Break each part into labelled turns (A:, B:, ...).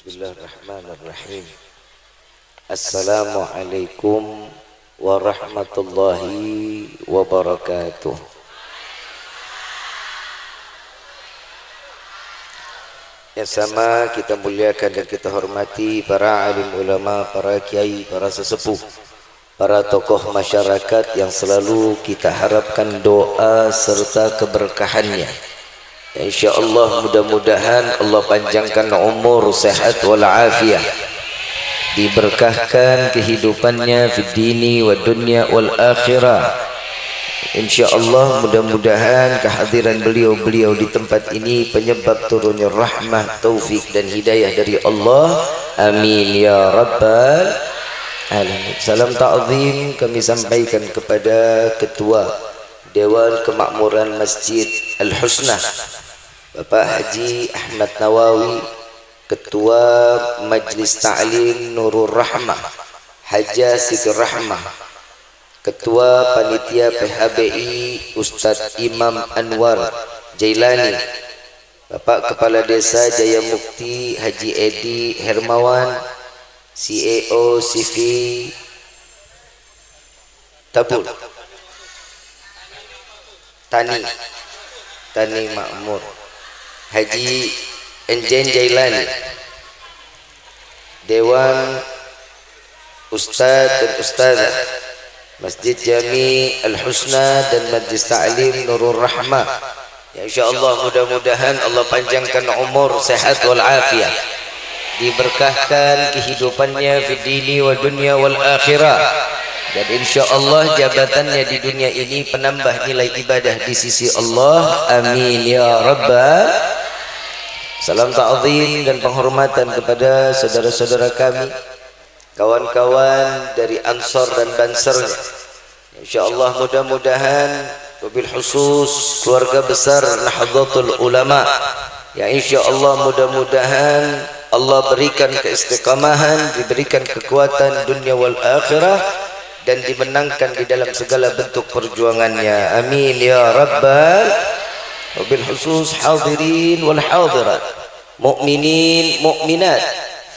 A: Bismillahirrahmanirrahim. Assalamualaikum warahmatullahi wabarakatuh. Yang sama kita muliakan dan kita hormati para alim ulama, para kiai, para sesepuh, para tokoh masyarakat yang selalu kita harapkan doa serta keberkahannya. InsyaAllah mudah-mudahan Allah panjangkan umur, sehat walafiat, diberkahkan kehidupannya fi dini wa dunya wal akhirah. InsyaAllah mudah-mudahan kehadiran beliau di tempat ini penyebab turunnya rahmah, taufik dan hidayah dari Allah. Amin ya rabbal alamin. Salam ta'zim kami sampaikan kepada Ketua Dewan Kemakmuran Masjid Al-Husna Bapak Haji Ahmad Nawawi, Ketua Majlis Ta'lim Nurul Rahmah Haja Siti Rahmah, Ketua Panitia PHBI Ustadz Imam Anwar Jailani, Bapak Kepala Desa Jaya Mukti Haji Edi Hermawan, CEO CV Tabur Tani Makmur, Haji Enjen Jailani, Dewan Ustadz dan Ustadzah Masjid Jami Al-Husna dan Majlis Ta'lim Nurul Rahmah. Ya insyaAllah mudah-mudahan Allah panjangkan umur, sehat walafiat, diberkahkan kehidupannya fi dini wa dunya wal akhirah, dan insyaAllah jabatannya di dunia ini penambah nilai ibadah di sisi Allah. Amin ya rabbal. Salam ta'zim dan penghormatan kepada saudara-saudara kami, kawan-kawan dari Ansor dan Bansernya. InsyaAllah mudah-mudahan wabil khusus keluarga besar Nahdlatul Ulama, ya insyaAllah mudah-mudahan Allah berikan keistiqamahan, diberikan kekuatan dunia wal akhirah, dan dimenangkan di dalam segala bentuk perjuangannya. Amin ya rabbal. Wabil khusus hadirin wal hadirat, mu'minin mu'minat,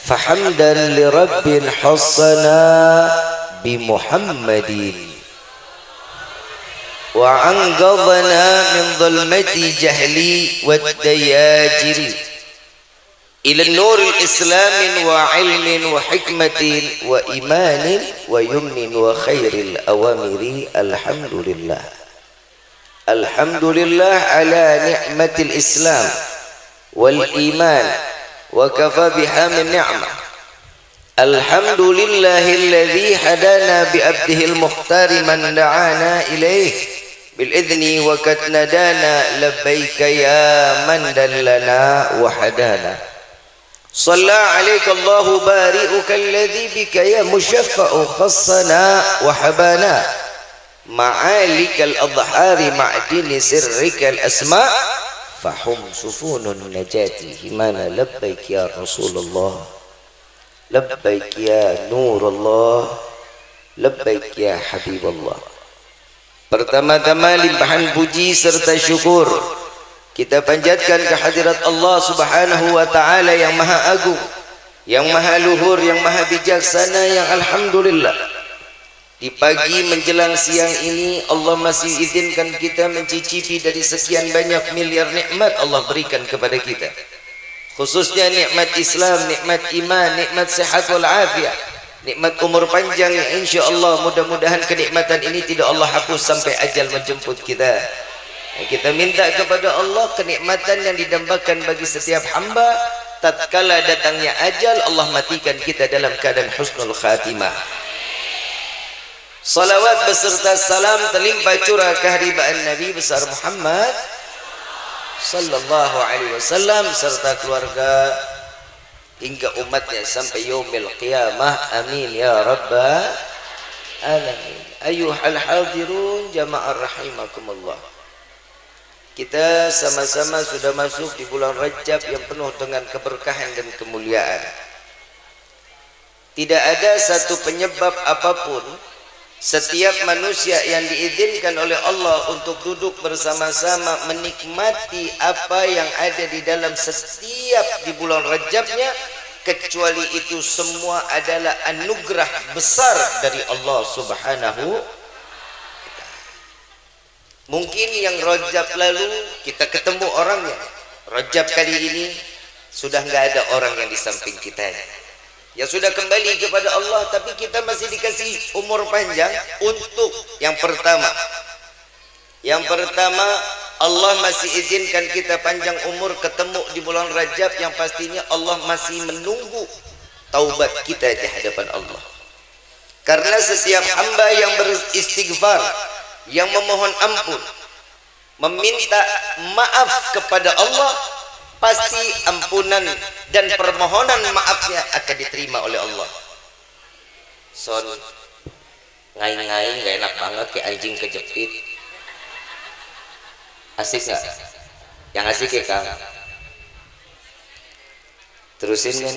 A: fahamdan li rabbin hassana bi Muhammadin wa anqadhana min dhulmati jahli wad dayajiri ila nuril islamin wa ilmin wa hikmatin wa imanin wa yumnin wa khairil awamiri. Alhamdulillah, alhamdulillah ala ni'matil islam wal iman wa kafa biha min ni'mah. Alhamdulillahilladzi hadana bi abdihil muhtari man da'ana ilaih bil idzni wa katnadana labbaika ya man dallana wa hadana. Shalla alaika Allahu bari'uka alladzi bika ya musyaffa'u khassana wa habana ma'alikal adhari ma'dini sirrikal asma' fahum sufunun najati himana. Labbaik ya Rasulullah, labbaik ya Nurullah, labbaik ya Habibullah. Pertama-tama limpahan puji serta syukur kita panjatkan kehadirat Allah Subhanahu wa ta'ala yang maha agung, yang maha luhur, yang maha bijaksana, yang alhamdulillah di pagi menjelang siang ini Allah masih izinkan kita mencicipi dari sekian banyak miliar nikmat Allah berikan kepada kita, khususnya nikmat Islam, nikmat iman, nikmat sehat wal afiat, nikmat umur panjang yang insyaAllah mudah-mudahan kenikmatan ini tidak Allah hapus sampai ajal menjemput kita. Kita minta kepada Allah kenikmatan yang didambakan bagi setiap hamba, tatkala datangnya ajal Allah matikan kita dalam keadaan husnul khatimah. Salawat beserta salam terlimpah curah keharibaan Nabi besar Muhammad sallallahu alaihi wasallam serta keluarga hingga umatnya sampai yaumil qiyamah. Amin ya rabbal alamin. Ayyuhal hadirun jamaah rahimakumullah. Kita sama-sama sudah masuk di bulan Rajab yang penuh dengan keberkahan dan kemuliaan. Tidak ada satu penyebab apapun setiap manusia yang diizinkan oleh Allah untuk duduk bersama-sama menikmati apa yang ada di dalam setiap di bulan Rajabnya, kecuali itu semua adalah anugerah besar dari Allah Subhanahu. Mungkin yang Rajab lalu kita ketemu orangnya, Rajab kali ini sudah nggak ada orang yang di samping kita, yang sudah kembali kepada Allah, tapi kita masih dikasih umur panjang untuk yang pertama. Yang pertama, Allah masih izinkan kita panjang umur ketemu di bulan Rajab, yang pastinya Allah masih menunggu taubat kita di hadapan Allah. Karena setiap hamba yang beristighfar, yang memohon ampun, meminta maaf kepada Allah, pasti ampunan dan permohonan maafnya akan diterima oleh Allah. Son, ngai-ngai gak enak banget kayak anjing kejepit. Asik gak? Yang asik ya Kang? Terusin kan?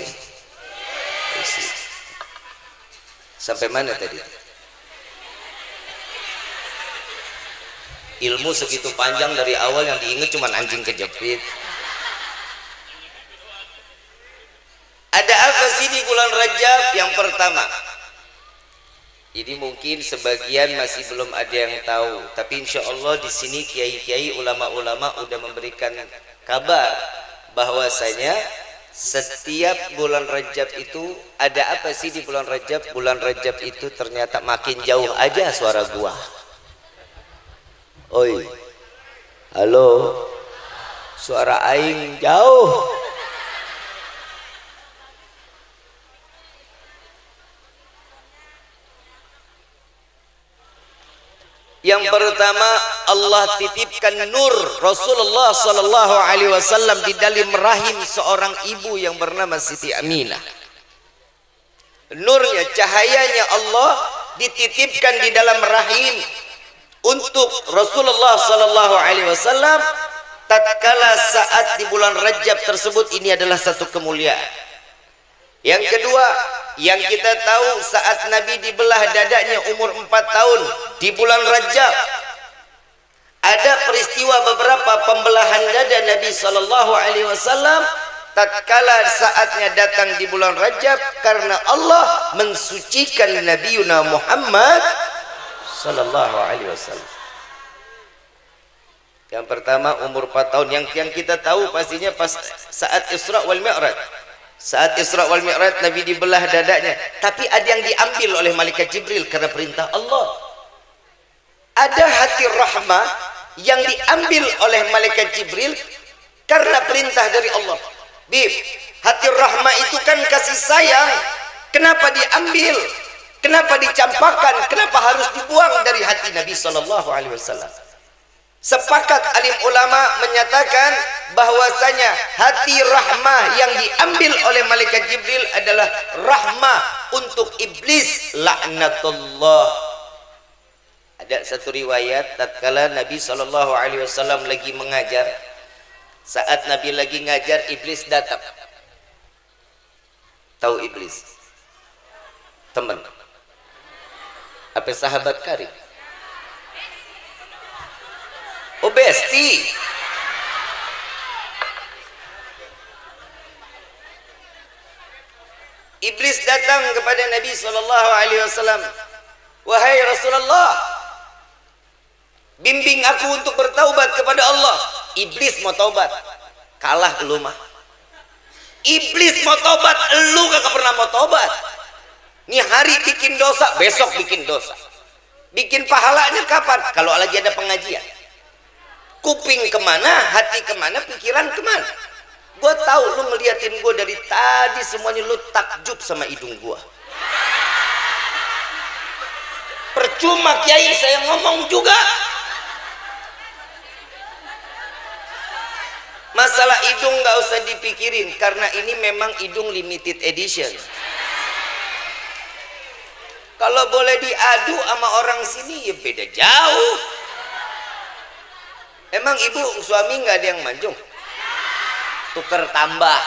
A: Sampai mana tadi? Ilmu segitu panjang dari awal, yang diingat cuma anjing kejepit. Ada apa sih di bulan Rajab? Yang pertama, ini mungkin sebagian masih belum ada yang tahu, tapi insya Allah di sini kiai-kiai, ulama-ulama udah memberikan kabar bahwasanya setiap bulan Rajab itu ada apa sih di bulan Rajab? Bulan Rajab itu ternyata makin jauh aja suara gua. Oi, halo, suara aing jauh. Yang pertama, Allah titipkan nur Rasulullah sallallahu alaihi wasallam di dalam rahim seorang ibu yang bernama Siti Aminah. Nurnya, cahayanya Allah dititipkan di dalam rahim untuk Rasulullah sallallahu alaihi wasallam tatkala saat di bulan Rajab tersebut. Ini adalah satu kemuliaan. Yang kedua, yang kita tahu saat Nabi dibelah dadanya umur 4 tahun di bulan Rajab, ada peristiwa beberapa pembelahan dada Nabi sallallahu alaihi wasallam tatkala saatnya datang di bulan Rajab, karena Allah mensucikan Nabi Muhammad sallallahu alaihi wasallam. Yang pertama umur 4 tahun, yang kita tahu pastinya pas saat Isra wal Mi'raj. Saat Isra wal Mi'raj Nabi dibelah dadanya, tapi ada yang diambil oleh malaikat Jibril karena perintah Allah. Ada hati rahmah yang diambil oleh malaikat Jibril karena perintah dari Allah. Bib, hati rahmah itu kan kasih sayang. Kenapa diambil? Kenapa dicampakkan? Kenapa harus dibuang dari hati Nabi sallallahu alaihi wasallam? Sepakat alim ulama menyatakan bahwasanya hati rahmah yang diambil oleh malaikat Jibril adalah rahmah untuk iblis laknatullah. Ada satu riwayat tatkala Nabi sallallahu alaihi wasallam lagi mengajar, saat Nabi lagi ngajar, iblis datang. Tahu iblis? Teman. Apa sahabat karib? Oh, besti. Iblis datang kepada Nabi sallallahu alaihi wasallam. Wahai Rasulullah, bimbing aku untuk bertaubat kepada Allah. Iblis mau taubat, kalah lu mah. Iblis mau taubat, lu gak pernah mau taubat. Nih hari bikin dosa, besok bikin dosa. Bikin pahalanya kapan? Kalau lagi ada pengajian. Kuping kemana, hati kemana, pikiran kemana? Gue tahu lu ngeliatin gue dari tadi, semuanya lu takjub sama hidung gue. Percuma kiai saya ngomong juga. Masalah hidung gak usah dipikirin, karena ini memang hidung limited edition. Kalau boleh diadu sama orang sini ya beda jauh. Emang ibu suami nggak ada yang manjung? Tuker tambah.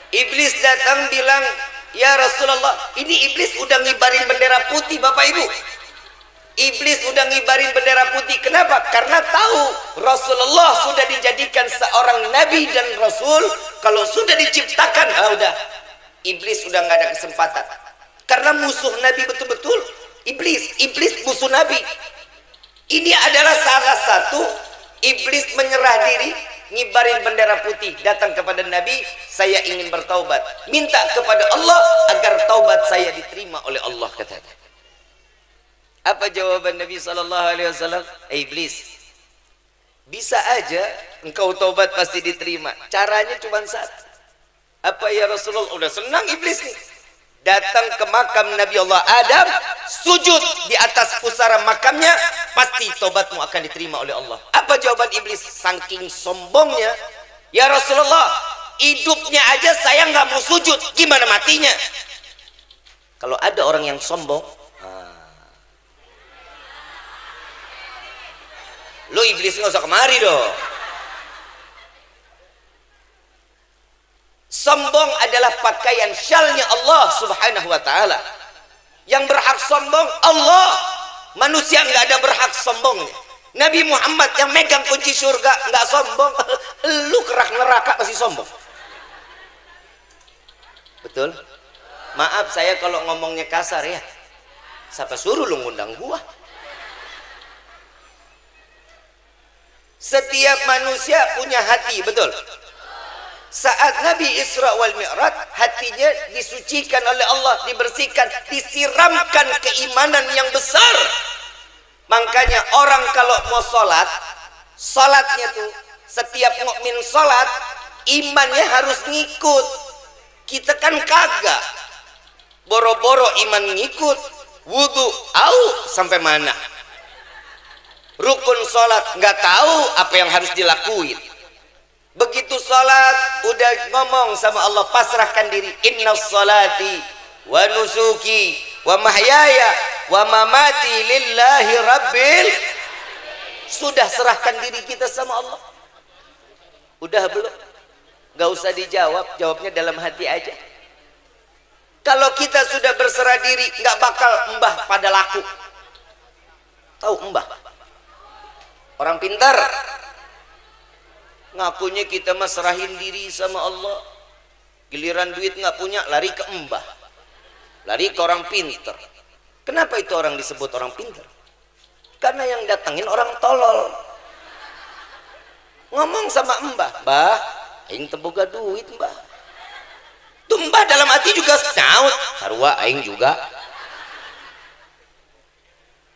A: Iblis datang bilang, ya Rasulullah, ini iblis udah ngibarin bendera putih Bapak Ibu. Iblis udah ngibarin bendera putih. Kenapa? Karena tahu Rasulullah sudah dijadikan seorang nabi dan rasul. Kalau sudah diciptakan, udah. Iblis udah nggak ada kesempatan. Karena musuh nabi betul-betul iblis. Iblis musuh nabi. Ini adalah salah satu iblis menyerah diri, ngibarin bendera putih, datang kepada Nabi, saya ingin bertaubat, minta kepada Allah agar taubat saya diterima oleh Allah, katanya. Apa jawaban Nabi SAW? Iblis, bisa aja engkau taubat pasti diterima, caranya cuma satu. Apa ya Rasulullah? Udah senang iblis nih, datang ke makam Nabi Allah Adam, sujud di atas pusara makamnya, pasti tobatmu akan diterima oleh Allah. Apa jawaban iblis? Saking sombongnya, ya Rasulullah, hidupnya aja saya nggak mau sujud, gimana matinya? Kalau ada orang yang sombong, lo iblis nggak usah kemari dong. Sombong adalah pakaian syalnya Allah subhanahu wa ta'ala. Yang berhak sombong Allah, manusia nggak ada berhak sombongnya. Nabi Muhammad yang megang kunci surga nggak sombong, lu kerak neraka masih sombong. Betul? Maaf saya kalau ngomongnya kasar ya, siapa suruh lu ngundang gua? Setiap manusia punya hati, betul? Saat Nabi Isra wal Mi'raj, hatinya disucikan oleh Allah, dibersihkan, disiramkan keimanan yang besar. Makanya orang kalau mau sholat, sholatnya tuh setiap mukmin sholat, imannya harus ngikut. Kita kan kagak, boro-boro iman ngikut, wudhu, sampai mana? Rukun sholat nggak tahu apa yang harus dilakuin. Begitu sholat udah ngomong sama Allah, pasrahkan diri, inna sholati wa nusuki wa mahyaya wa mamati lillahi rabbil. Sudah serahkan diri kita sama Allah? Udah belum? Gak usah dijawab, jawabnya dalam hati aja. Kalau kita sudah berserah diri, nggak bakal mbah pada laku. Tahu mbah? Orang pintar ngakunya kita mah serahin diri sama Allah, giliran duit nggak punya lari ke mbah, lari ke orang pintar. Kenapa itu orang disebut orang pintar? Karena yang datangin orang tolol. Ngomong sama mbah, mbah aing temboga duit mbah, tuh mbah dalam hati juga nyaut sarua aing juga.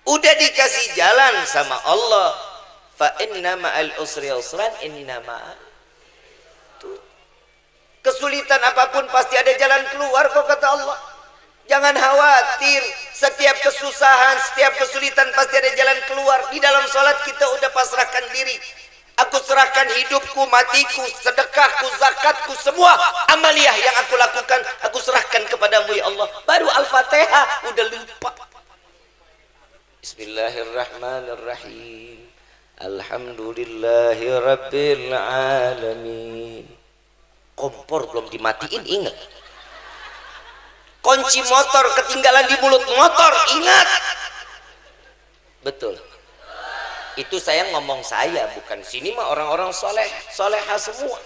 A: Udah dikasih jalan sama Allah, fa inna ma'al usri yusran, inna ma'al. Kesulitan apapun pasti ada jalan keluar kok, kata Allah. Jangan khawatir, setiap kesusahan, setiap kesulitan pasti ada jalan keluar. Di dalam sholat kita udah pasrahkan diri. Aku serahkan hidupku, matiku, sedekahku, zakatku, semua amaliyah yang aku lakukan, aku serahkan kepadamu ya Allah. Baru Al-Fatihah udah lupa. Bismillahirrahmanirrahim. Alhamdulillahi rabbil alamin. Kompor belum dimatiin, ingat. Kunci motor ketinggalan di mulut motor, ingat. Betul. Itu saya ngomong saya, bukan sini mah orang-orang soleh, soleha semua.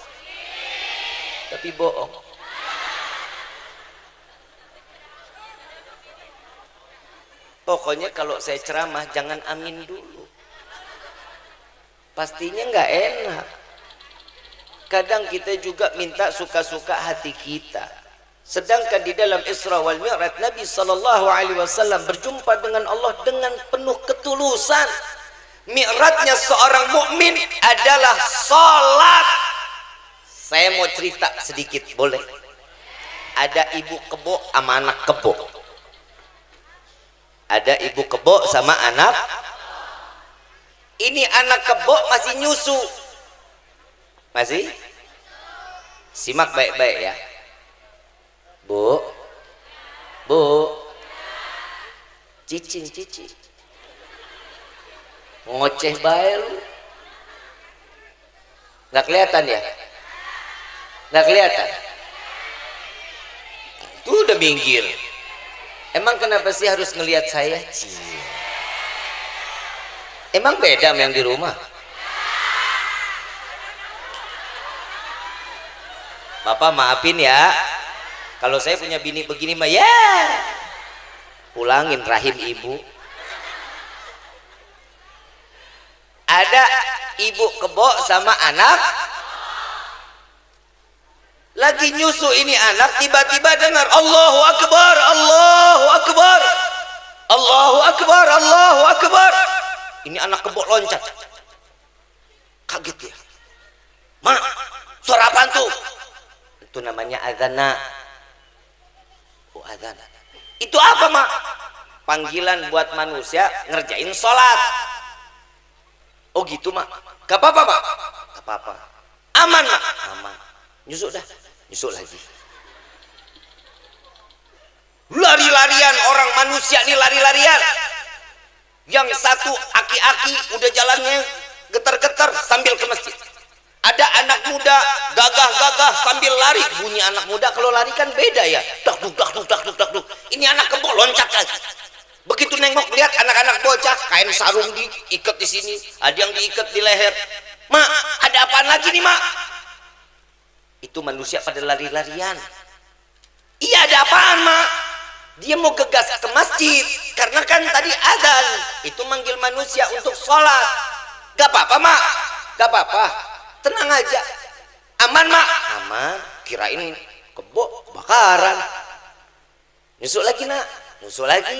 A: Tapi bohong. Pokoknya kalau saya ceramah jangan amin dulu. Pastinya nggak enak. Kadang kita juga minta suka-suka hati kita. Sedangkan di dalam Isra wal Mi'raj Nabi SAW berjumpa dengan Allah dengan penuh ketulusan. Mi'rajnya seorang mukmin adalah sholat. Saya mau cerita sedikit, boleh? Ada ibu kebo sama anak kebo. Ada ibu kebo sama anak. Ini anak kebo masih nyusu. Masih? Simak baik-baik ya. Bu, bu, cicing, ngoceh bae lu. Nggak kelihatan ya? Nggak kelihatan? Tuh udah minggir. Emang kenapa sih harus ngelihat saya? Emang beda sama yang di rumah? Bapak maafin ya, kalau saya punya bini begini mah ya pulangin rahim ibu. Ada ibu kebo sama anak lagi nyusu, ini anak tiba-tiba dengar Allahu Akbar, Allahu Akbar, Allahu Akbar, Allahu Akbar. Ini anak kebo loncat, kaget ya, mak suara apaan tuh? Itu namanya adzana. Oh, adzana itu apa mak? Panggilan buat manusia ngerjain sholat. Oh gitu mak, gak apa-apa mak, gak apa-apa, aman mak, aman. Nyusuk dah, nyusuk lagi. Lari-larian orang manusia nih, lari-larian. Yang satu aki-aki udah jalannya getar-getar sambil ke masjid. Ada anak muda gagah-gagah sambil lari. Bunyi anak muda kalau lari kan beda ya, dak duk dak duk dak duk dak duk. Ini anak kebo loncat lagi. Begitu nengok lihat anak-anak bocah kain sarung diikat di sini, ada yang diikat di leher. Mak, ada apaan lagi nih mak? Itu manusia pada lari-larian. Iya, ada apaan mak? Dia mau gegas ke masjid karena kan tadi adzan itu manggil manusia untuk sholat. Gak apa-apa mak, gak apa-apa, tenang aja, aman mak, aman. Kirain kebo bakaran. Nyusul lagi nak, nyusul lagi.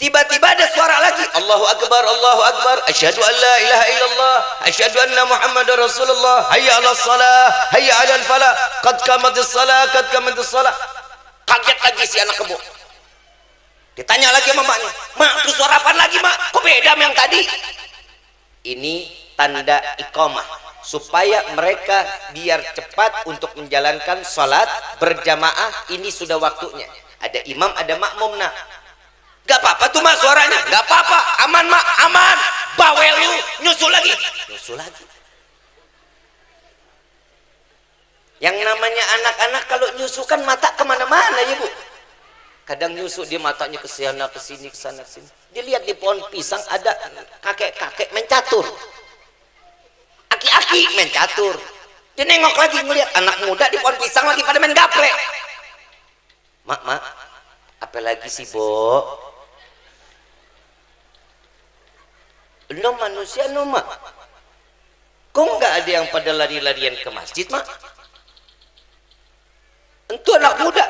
A: Tiba-tiba ada suara lagi, Allahu Akbar, Allahu Akbar, asyhadu an la ilaha illallah, asyhadu anna Muhammadar Rasulullah, hayya 'alas shalah, hayya 'alal falah, qad qamatis shalah, qad qamatis shalah. Kaget lagi si anak kebo. Ditanya lagi sama maknya, mak itu suara apaan lagi mak? Kok beda sama yang tadi? Ini tanda iqamah supaya mereka biar cepat untuk menjalankan sholat berjamaah. Ini sudah waktunya. Ada imam, ada makmum nak. Gak apa-apa tuh mak suaranya, gak apa-apa, aman mak, aman. Bawel lu, nyusul lagi, nyusul lagi. Yang namanya anak-anak kalau nyusu kan mata kemana-mana ya bu. Kadang nyusu dia matanya ke sana, ke sini, ke sana, ke sini. Dia lihat di pohon pisang ada kakek-kakek main catur, aki-aki main catur. Dia nengok lagi ngeliat anak muda di pohon pisang lagi pada main gaplek. Mak, apalagi sih bo? Lo manusia no mak, kok nggak ada yang pada lari-larian ke masjid mak? Entu anak muda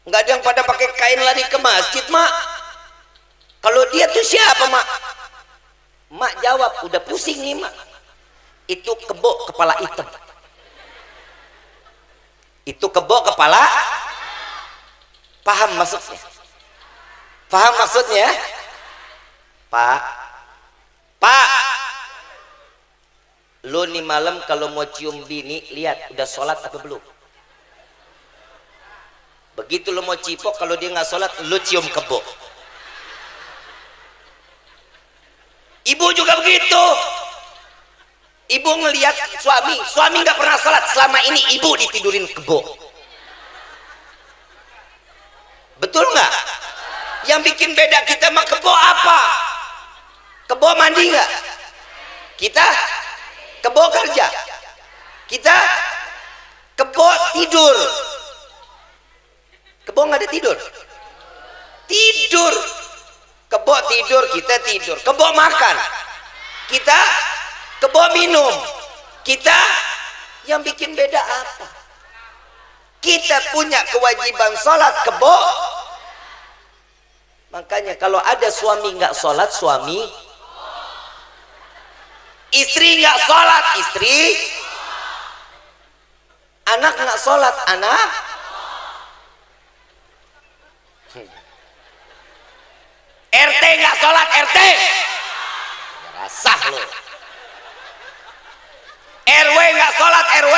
A: nggak ada yang pada pakai kain lari ke masjid mak. Kalau dia tuh siapa mak? Mak jawab, udah pusing nih mak, itu kebo kepala hitam. Itu kebo kepala, paham maksudnya? Paham maksudnya? Pak, lo nih malam kalau mau cium bini, lihat udah sholat apa belum. Begitu lo mau cipok, kalau dia nggak sholat, lo cium kebo. Ibu juga begitu. Ibu ngelihat suami nggak pernah sholat, selama ini ibu ditidurin kebo. Betul nggak? Yang bikin beda kita sama kebo apa? Kebo mandi nggak? Kita kebo kerja. Kita kebo tidur. Kebo nggak ada tidur. Tidur. Kebo tidur, kita tidur. Kebo makan, kita kebo minum. Kita yang bikin beda apa? Kita punya kewajiban sholat, kebo. Makanya kalau ada suami nggak sholat, suami. Istri nggak sholat, istri. Anak nggak sholat, anak. RT nggak sholat, RT. Rasah lo. RW nggak sholat, RW.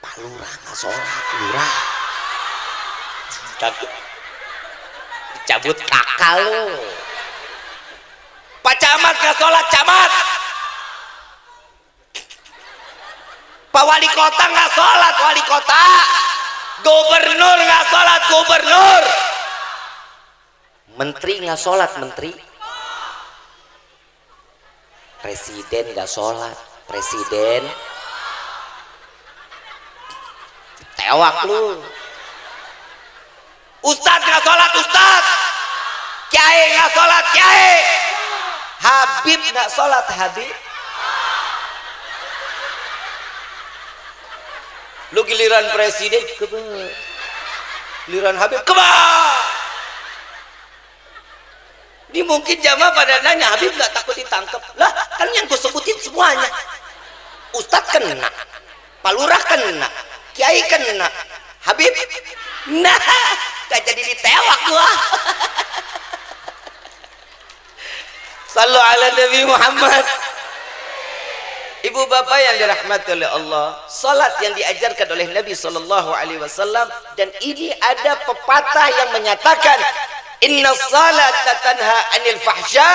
A: Pak Lurah nggak sholat, Lurah. Cabut kakak lo. Pak Camat nggak sholat, Camat. Pak Wali Kota nggak sholat, Wali Kota. Gubernur nggak sholat, Gubernur. Menteri nggak sholat, menteri. Presiden nggak sholat, presiden. Tewak lu. Ustadz nggak sholat, ustadz. Kiai nggak sholat, kiai. Habib nggak sholat, habib. Lu giliran presiden keber, giliran habib kebar. Ini mungkin jamaah pada nanya, Habib nggak takut ditangkap? Lah kan yang gue sebutin semuanya. Ustadz kena, Pak Lurah kena, Kiai kena, Habib nah gak jadi ditewak gua. Sallu ala Nabi Muhammad. Ibu bapak yang dirahmati oleh Allah, salat yang diajarkan oleh Nabi Sallallahu Alaihi Wasallam, dan ini ada pepatah yang menyatakan inna salata tanha anil fahsya.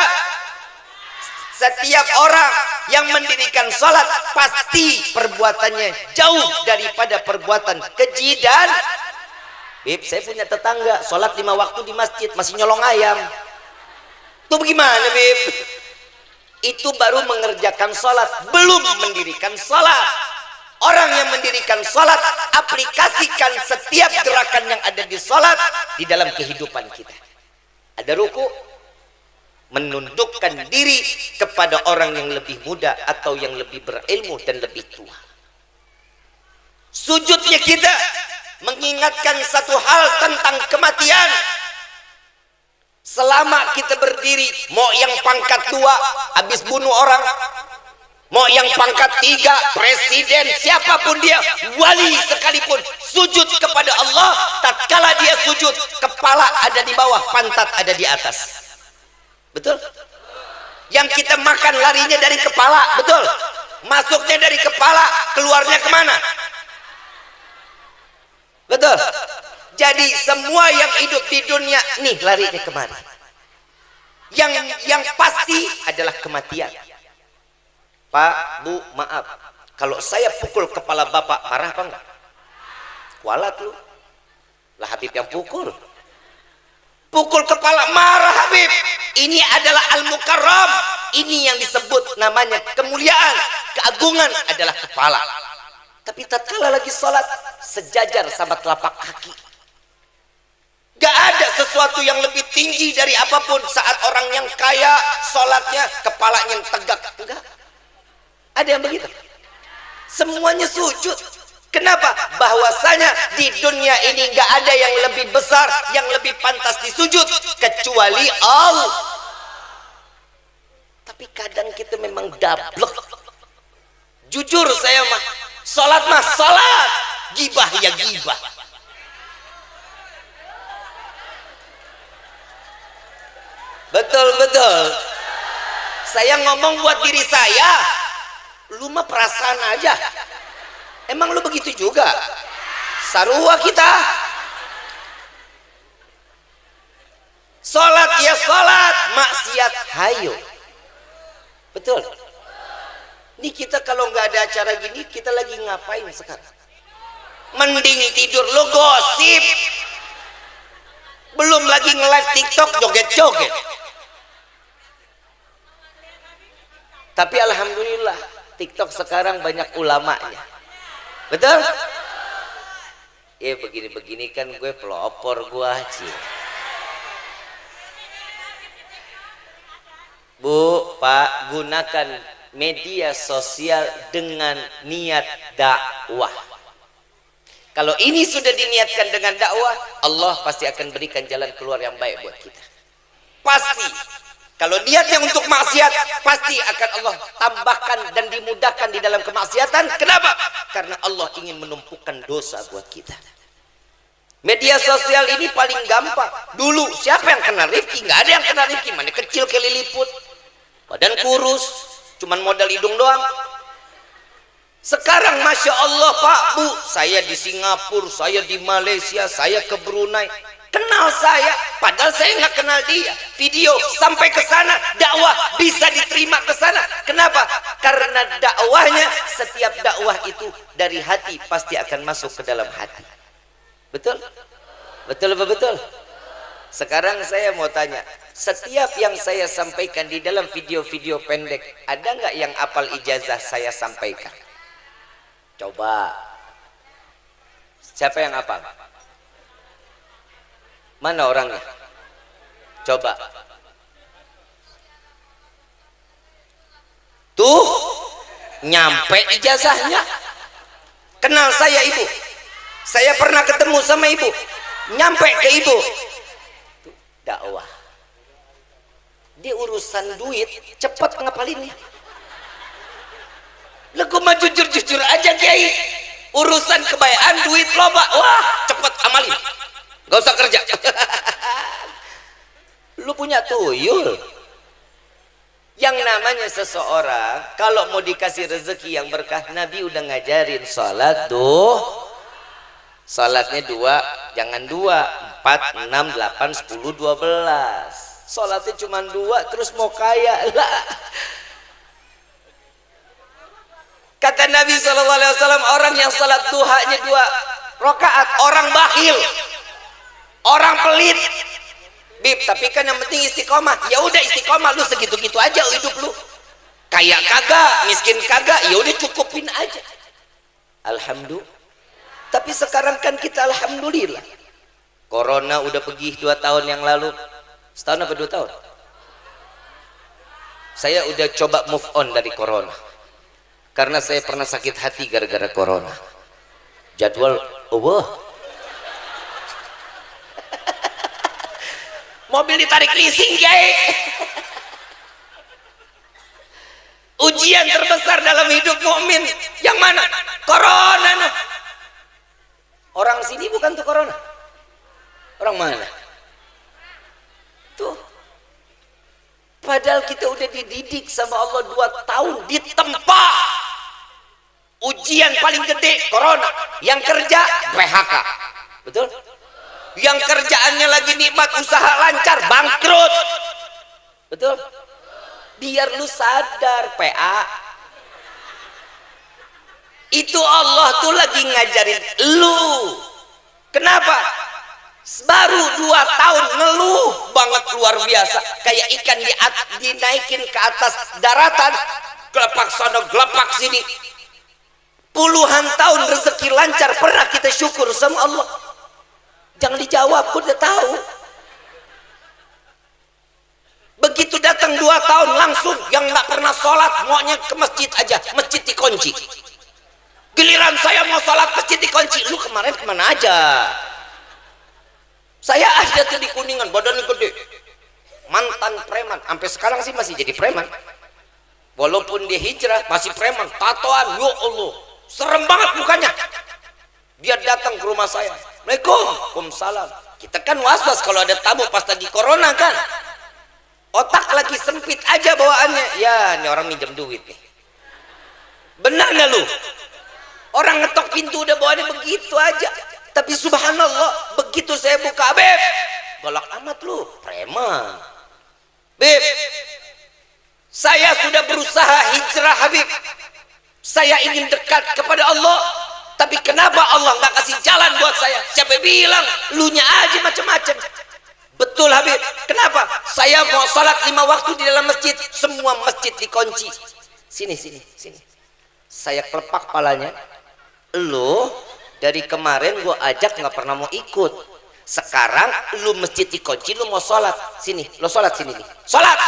A: Setiap orang yang mendirikan salat pasti perbuatannya jauh daripada perbuatan keji. Dan Bib, saya punya tetangga salat 5 waktu di masjid masih nyolong ayam. Tuh bagaimana Bib? Itu baru mengerjakan salat, belum mendirikan salat. Orang yang mendirikan salat, aplikasikan setiap gerakan yang ada di salat di dalam kehidupan kita. Ada ruku, menundukkan diri kepada orang yang lebih muda atau yang lebih berilmu dan lebih tua. Sujudnya kita mengingatkan satu hal tentang kematian. Selama kita berdiri, mau yang pangkat 2 habis bunuh orang, mau yang pangkat 3 presiden, siapapun dia, wali sekalipun, sujud kepada Allah. Tatkala dia sujud, kepala ada di bawah, pantat ada di atas. Betul? Yang kita makan larinya dari kepala, betul? Masuknya dari kepala, keluarnya kemana? Betul? Jadi semua yang hidup di dunia nih larinya kemana? Yang pasti adalah kematian. Pak, Bu, maaf, kalau saya pukul kepala bapak, marah apa enggak? Kualat lu. Lah Habib yang pukul. Pukul kepala, marah Habib. Ini adalah al-mukarram. Ini yang disebut namanya kemuliaan, keagungan adalah kepala. Tapi tatkala lagi sholat, sejajar sama telapak kaki. Gak ada sesuatu yang lebih tinggi dari apapun. Saat orang yang kaya sholatnya kepalanya yang tegak, enggak. Ada yang begitu? Semuanya sujud. Kenapa? Bahwasanya di dunia ini gak ada yang lebih besar, yang lebih pantas disujud kecuali Allah. Tapi kadang kita memang dablek. Jujur saya mah, sholat mah sholat, gibah ya gibah. Betul. Saya ngomong buat diri saya. Lu mah perasaan aja. Emang lu begitu juga? Sarua kita. Salat ya salat, maksiat hayo. Betul. Ini kita kalau nggak ada acara gini, kita lagi ngapain sekarang? Mending tidur, lu gosip. Belum lagi nge-live TikTok joget-joget. Tapi alhamdulillah TikTok sekarang banyak ulamanya. Betul? Ya begini-begini kan gue pelopor gue sih. Bu, Pak, gunakan media sosial dengan niat dakwah. Kalau ini sudah diniatkan dengan dakwah, Allah pasti akan berikan jalan keluar yang baik buat kita. Pasti. Kalau niatnya untuk maksiat, pasti akan Allah tambahkan dan dimudahkan di dalam kemaksiatan. Kenapa? Karena Allah ingin menumpukan dosa buat kita. Media sosial ini paling gampang. Dulu siapa yang kenal Rifki? Nggak ada yang kenal Rifki. Mana kecil kayak liliput, badan kurus, cuman modal hidung doang. Sekarang Masya Allah Pak, Bu, saya di Singapura, saya di Malaysia, saya ke Brunei, kenal saya, padahal saya nggak kenal dia. Video sampai ke sana, dakwah bisa diterima ke sana. Kenapa? Karena dakwahnya, setiap dakwah itu dari hati pasti akan masuk ke dalam hati. Betul? Betul apa betul? Sekarang saya mau tanya, setiap yang saya sampaikan di dalam video-video pendek, ada nggak yang apal ijazah saya sampaikan? Coba. Siapa yang apal? Mana orangnya? Coba. Tuh, nyampe ijazahnya. Kenal saya ibu. Saya pernah ketemu sama ibu. Nyampe ke ibu. Dakwah. Dia urusan duit cepat ngapalinnya. Lagu mah jujur-jujur aja Kiai. Urusan kebayaan duit loba, wah cepet amalin. Gak usah kerja. Lu punya tuyul. Yang namanya seseorang kalau mau dikasih rezeki yang berkah, Nabi udah ngajarin sholat tuh. Salatnya 2, jangan 2, 4, 6, 8, 10, 12. Salatnya cuma 2 terus mau kaya lah. Kata Nabi SAW, orang yang salat duhanya 2 rakaat orang bakhil, orang pelit. Bib, tapi kan yang penting istiqomah. Ya udah istiqomah, lu segitu-gitu aja hidup lu. Kaya kagak, miskin kagak, ya udah cukupin aja. Alhamdulillah. Tapi sekarang kan kita alhamdulillah. Corona udah pergi 2 tahun yang lalu. Setahun apa 2 tahun? Saya udah coba move on dari corona. Karena saya pernah sakit hati gara-gara corona. Jadwal, mobil ditarik leasing, Kiai. Ujian terbesar dalam hidup mukmin yang mana? Corona. Nah. Orang sini bukan tuh corona. Orang mana? Tuh. Padahal kita udah dididik sama Allah 2 tahun ditempa. Ujian paling gede corona. Yang kerja PHK. Betul? Yang kerjaannya lagi nikmat, usaha lancar, bangkrut. Betul? Biar lu sadar, PA. Itu Allah tuh lagi ngajarin lu. Kenapa? Baru 2 tahun ngeluh banget luar biasa. Kayak ikan dinaikin ke atas daratan. Gelepak sana, gelepak sini. Puluhan tahun rezeki lancar, pernah kita syukur sama Allah? Jangan dijawab, gue udah tahu. Begitu datang 2 tahun langsung, yang nggak pernah sholat maunya ke masjid aja, masjid dikunci. Giliran saya mau sholat masjid dikunci. Lu kemarin kemana aja? Saya ada tuh di Kuningan, badannya gede, mantan preman, sampai sekarang sih masih jadi preman. Walaupun dia hijrah masih preman, tatoan, ya Allah, serem banget mukanya. Dia datang ke rumah saya, Assalamualaikum, Waalaikumsalam. Kita kan was-was kalau ada tamu pas lagi corona kan. Otak lagi sempit aja bawaannya. Ya, ini orang minjem duit nih. Benar nggak lu? Orang ngetok pintu udah bawaannya begitu aja. Tapi subhanallah, begitu saya buka, Beb, galak amat lu, preman. Beb, saya sudah berusaha hijrah, Habib. Saya ingin dekat kepada Allah. Tapi kenapa Allah nggak kasih jalan buat saya? Siapa bilang? Lunya aja macam-macam. Betul Habib. Kenapa? Saya mau salat 5 waktu di dalam masjid, semua masjid dikunci. Sini. Saya kelepak palanya. Lu dari kemarin gua ajak nggak pernah mau ikut. Sekarang lu masjid dikunci, lu mau salat. Sini, lu salat sini nih. Salat.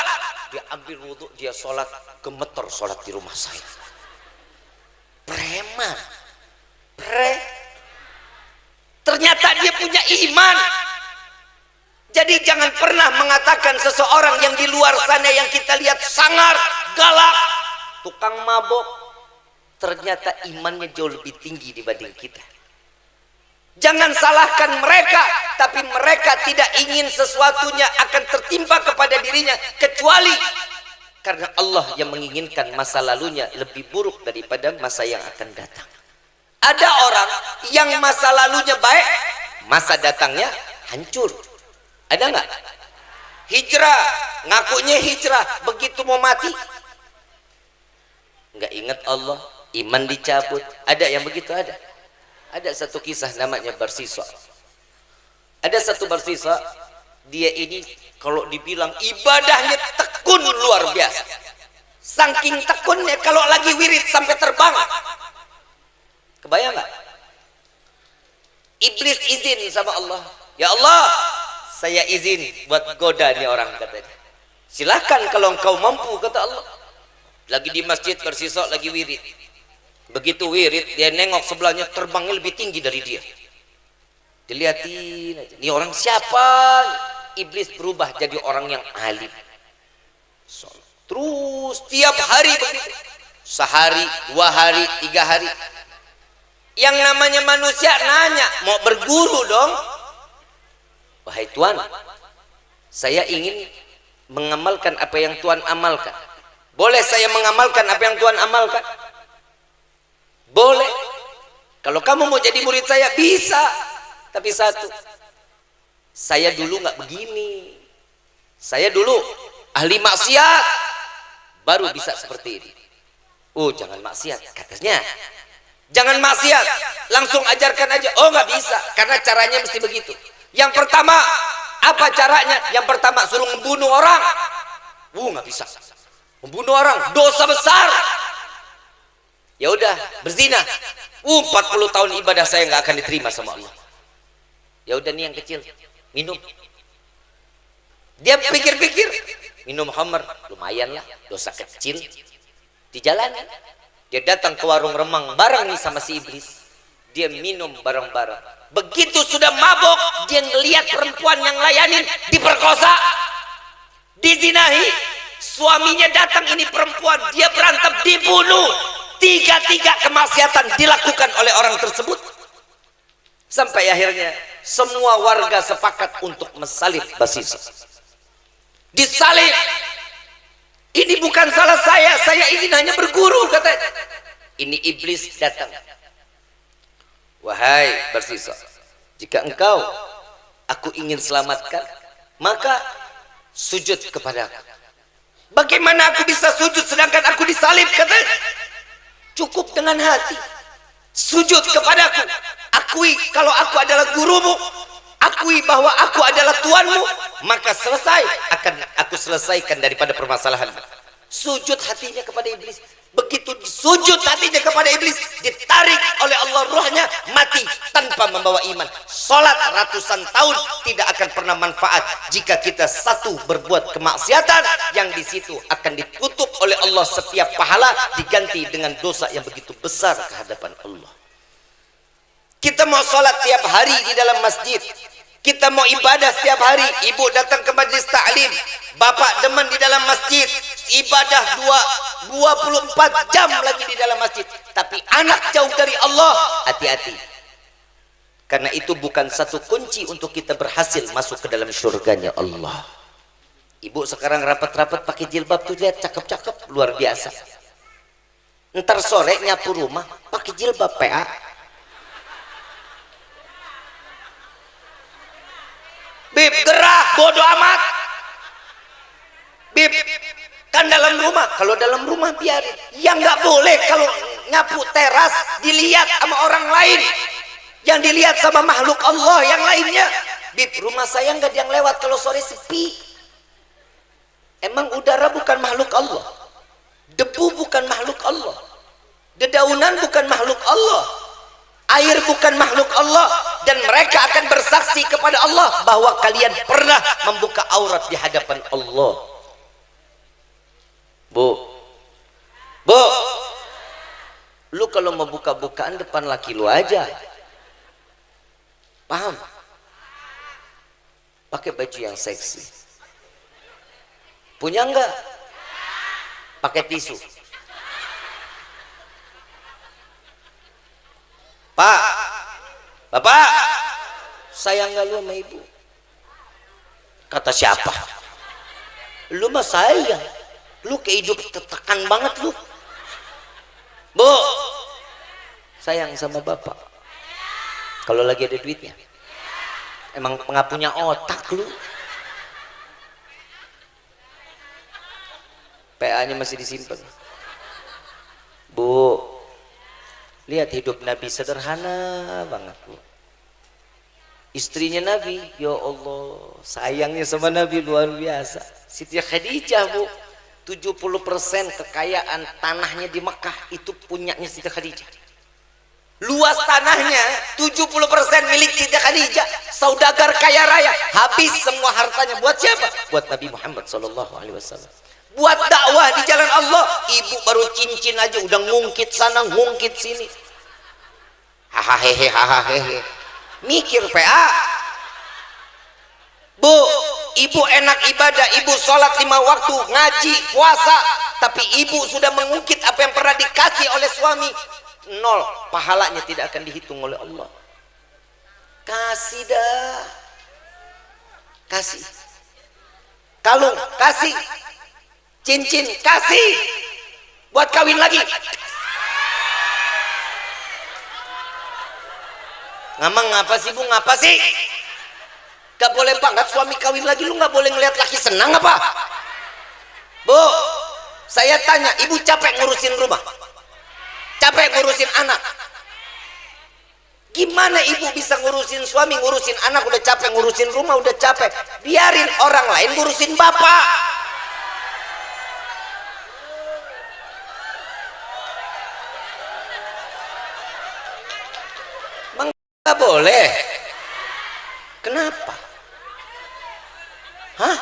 A: Dia ambil wudhu, dia salat, gemeter salat di rumah saya. Preman. Ternyata dia punya iman. Jadi jangan pernah mengatakan seseorang yang di luar sana yang kita lihat sangar, galak, tukang mabok, ternyata imannya jauh lebih tinggi dibanding kita. Jangan salahkan mereka, tapi mereka tidak ingin sesuatunya akan tertimpa kepada dirinya kecuali karena Allah yang menginginkan masa lalunya lebih buruk daripada masa yang akan datang. Ada orang yang masa lalunya baik, masa datangnya hancur. Ada nggak? Hijrah, ngakunya hijrah, begitu mau mati nggak ingat Allah, iman dicabut. Ada yang begitu? Ada satu kisah namanya Barsisa. Ada satu Barsisa,
B: Dia ini kalau dibilang ibadahnya tekun luar biasa. Saking tekunnya kalau lagi wirid sampai terbang. Kebayang nggak? Iblis izin sama Allah. Ya Allah, saya izin buat goda nih orang, katanya. Silakan kalau engkau mampu, kata Allah. Lagi di masjid bersisok lagi wirid. Begitu wirid dia nengok sebelahnya terbangnya lebih tinggi dari dia. Dilihatin aja. Ini orang siapa? Iblis berubah jadi orang yang alim. Terus tiap hari begitu. Sehari, 2 hari, 3 hari. Yang namanya manusia nanya, mau berguru dong. Wahai Tuan, saya ingin mengamalkan apa yang Tuan amalkan. Boleh saya mengamalkan apa yang Tuan amalkan? Boleh. Kalau kamu mau jadi murid saya, bisa. Tapi satu, saya dulu nggak begini. Saya dulu ahli maksiat, baru bisa seperti ini. Oh, jangan maksiat, katanya. Jangan maksiat, langsung ajarkan aja. Oh, nggak bisa, karena caranya mesti begitu. Yang pertama, apa caranya? Yang pertama suruh membunuh orang. Nggak bisa. Membunuh orang dosa besar. Ya udah, berzina. 40 tahun ibadah saya nggak akan diterima sama Allah. Ya udah nih yang kecil, minum. Dia pikir-pikir, minum Homer lumayan lah, dosa kecil. Di jalan dia datang ke warung remang bareng nih sama si iblis. Dia minum bareng-bareng. Begitu sudah mabok, dia ngelihat perempuan yang layanin diperkosa, dizinahi. Suaminya datang, ini perempuan, dia berantem, dibunuh. 3 kemaksiatan dilakukan oleh orang tersebut. Sampai akhirnya semua warga sepakat untuk mensalib Basisa. Disalib. Ini bukan salah saya ingin hanya berguru, katanya. Ini iblis datang. Wahai Basisa, jika engkau aku ingin selamatkan, maka sujud kepadaku. Bagaimana aku bisa sujud sedangkan aku disalib, katanya? Cukup dengan hati. Sujud kepadaku. Akui kalau aku adalah gurumu. Akui bahwa aku adalah Tuanmu. Maka selesai, akan aku selesaikan daripada permasalahan. Sujud hatinya kepada iblis. Begitu sujud hatinya kepada iblis, ditarik oleh Allah ruhnya, mati tanpa membawa iman. Salat ratusan tahun tidak akan pernah manfaat jika kita satu berbuat kemaksiatan yang di situ akan ditutup oleh Allah setiap pahala, diganti dengan dosa yang begitu besar ke hadapan Allah. Kita mau sholat tiap hari di dalam masjid, kita mau ibadah setiap hari. Ibu datang ke majlis ta'lim, bapak demen di dalam masjid, ibadah 24 jam lagi di dalam masjid, tapi anak jauh dari Allah. Hati-hati, karena itu bukan satu kunci untuk kita berhasil masuk ke dalam surganya Allah. Ibu sekarang rapat-rapat pakai jilbab tuh, lihat cakep-cakep, luar biasa. Ntar sore nyapu rumah pakai jilbab PA. Bib, gerah, bodoh amat. Bib, kan dalam rumah. Kalau dalam rumah biarin. Yang nggak boleh kalau nyapu teras dilihat sama orang lain, yang dilihat sama makhluk Allah yang lainnya. Bib, rumah saya nggak ada yang lewat kalau sore sepi. Emang udara bukan makhluk Allah, debu bukan makhluk Allah, dedaunan bukan makhluk Allah, air bukan makhluk Allah, dan mereka akan bersaksi kepada Allah bahwa kalian pernah membuka aurat di hadapan Allah. Bu, lu kalau mau buka-bukaan depan laki lu aja, paham? Pakai baju yang seksi. Punya enggak? Pakai tisu. Pak, Bapak, sayang nggak lu sama ibu? Kata siapa? Lu mah sayang. Lu kehidup tertekan banget lu. Bu, sayang sama bapak. Kalau lagi ada duitnya. Emang nggak punya otak lu. PA-nya masih disimpan. Bu, lihat hidup Nabi sederhana banget, Bu. Istrinya Nabi, ya Allah, sayangnya sama Nabi luar biasa. Siti Khadijah, Bu, 70% kekayaan tanahnya di Mekah itu punyanya Siti Khadijah. Luas tanahnya 70% milik Siti Khadijah. Saudagar kaya raya, habis semua hartanya buat siapa? Buat Nabi Muhammad SAW. Buat dakwah di jalan Allah. Ibu baru cincin aja udah ngungkit sana ngungkit sini. Hahaha. Mikir PA. Bu, ibu enak ibadah, ibu sholat 5 waktu, ngaji, puasa, tapi ibu sudah mengungkit apa yang pernah dikasih oleh suami, 0, pahalanya tidak akan dihitung oleh Allah. Kasih dah, kasih kalung, kasih cincin, kasih buat kawin lagi. Ngamang ngapa sih, Bu? Ngapa sih? Gak boleh banget suami kawin lagi, lu gak boleh ngeliat laki senang apa? Bu, saya tanya, ibu capek ngurusin rumah, capek ngurusin anak, gimana ibu bisa ngurusin suami, ngurusin anak, udah capek ngurusin rumah, udah capek, biarin orang lain ngurusin bapak. Emang gak boleh? Kenapa? Hah?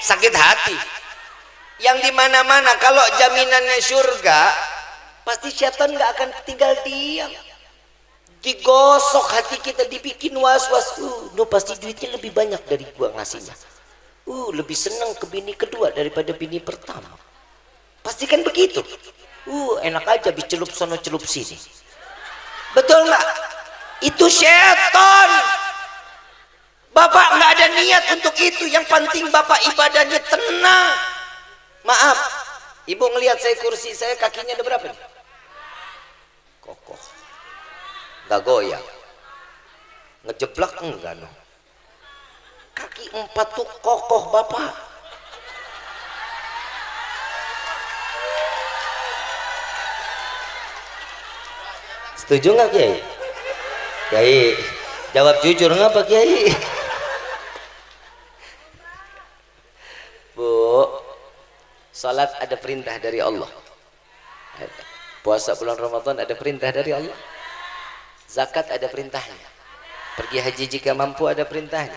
B: Sakit hati. Yang dimana-mana kalau jaminannya surga, pasti syaitan nggak akan tinggal diam. Digosok hati kita, dibikin was-was. Pasti duitnya lebih banyak dari gua ngasihnya. Lebih senang ke bini kedua daripada bini pertama. Pasti kan begitu. Enak aja dicelup sono celup sini. Betul nggak? Itu syaitan. Bapak nggak ada niat untuk itu. Yang penting bapak ibadahnya tenang. Maaf, ibu ngelihat saya kursi saya kakinya ada berapa nih? Kokoh, nggak goyang, ngejeblak enggak no. Kaki 4 tuh kokoh bapak. Setuju nggak Kiai? Kiai, jawab jujur nggak Pak Kiai? Bu, salat ada perintah dari Allah. Puasa bulan Ramadan ada perintah dari Allah. Zakat ada perintahnya. Pergi haji jika mampu ada perintahnya.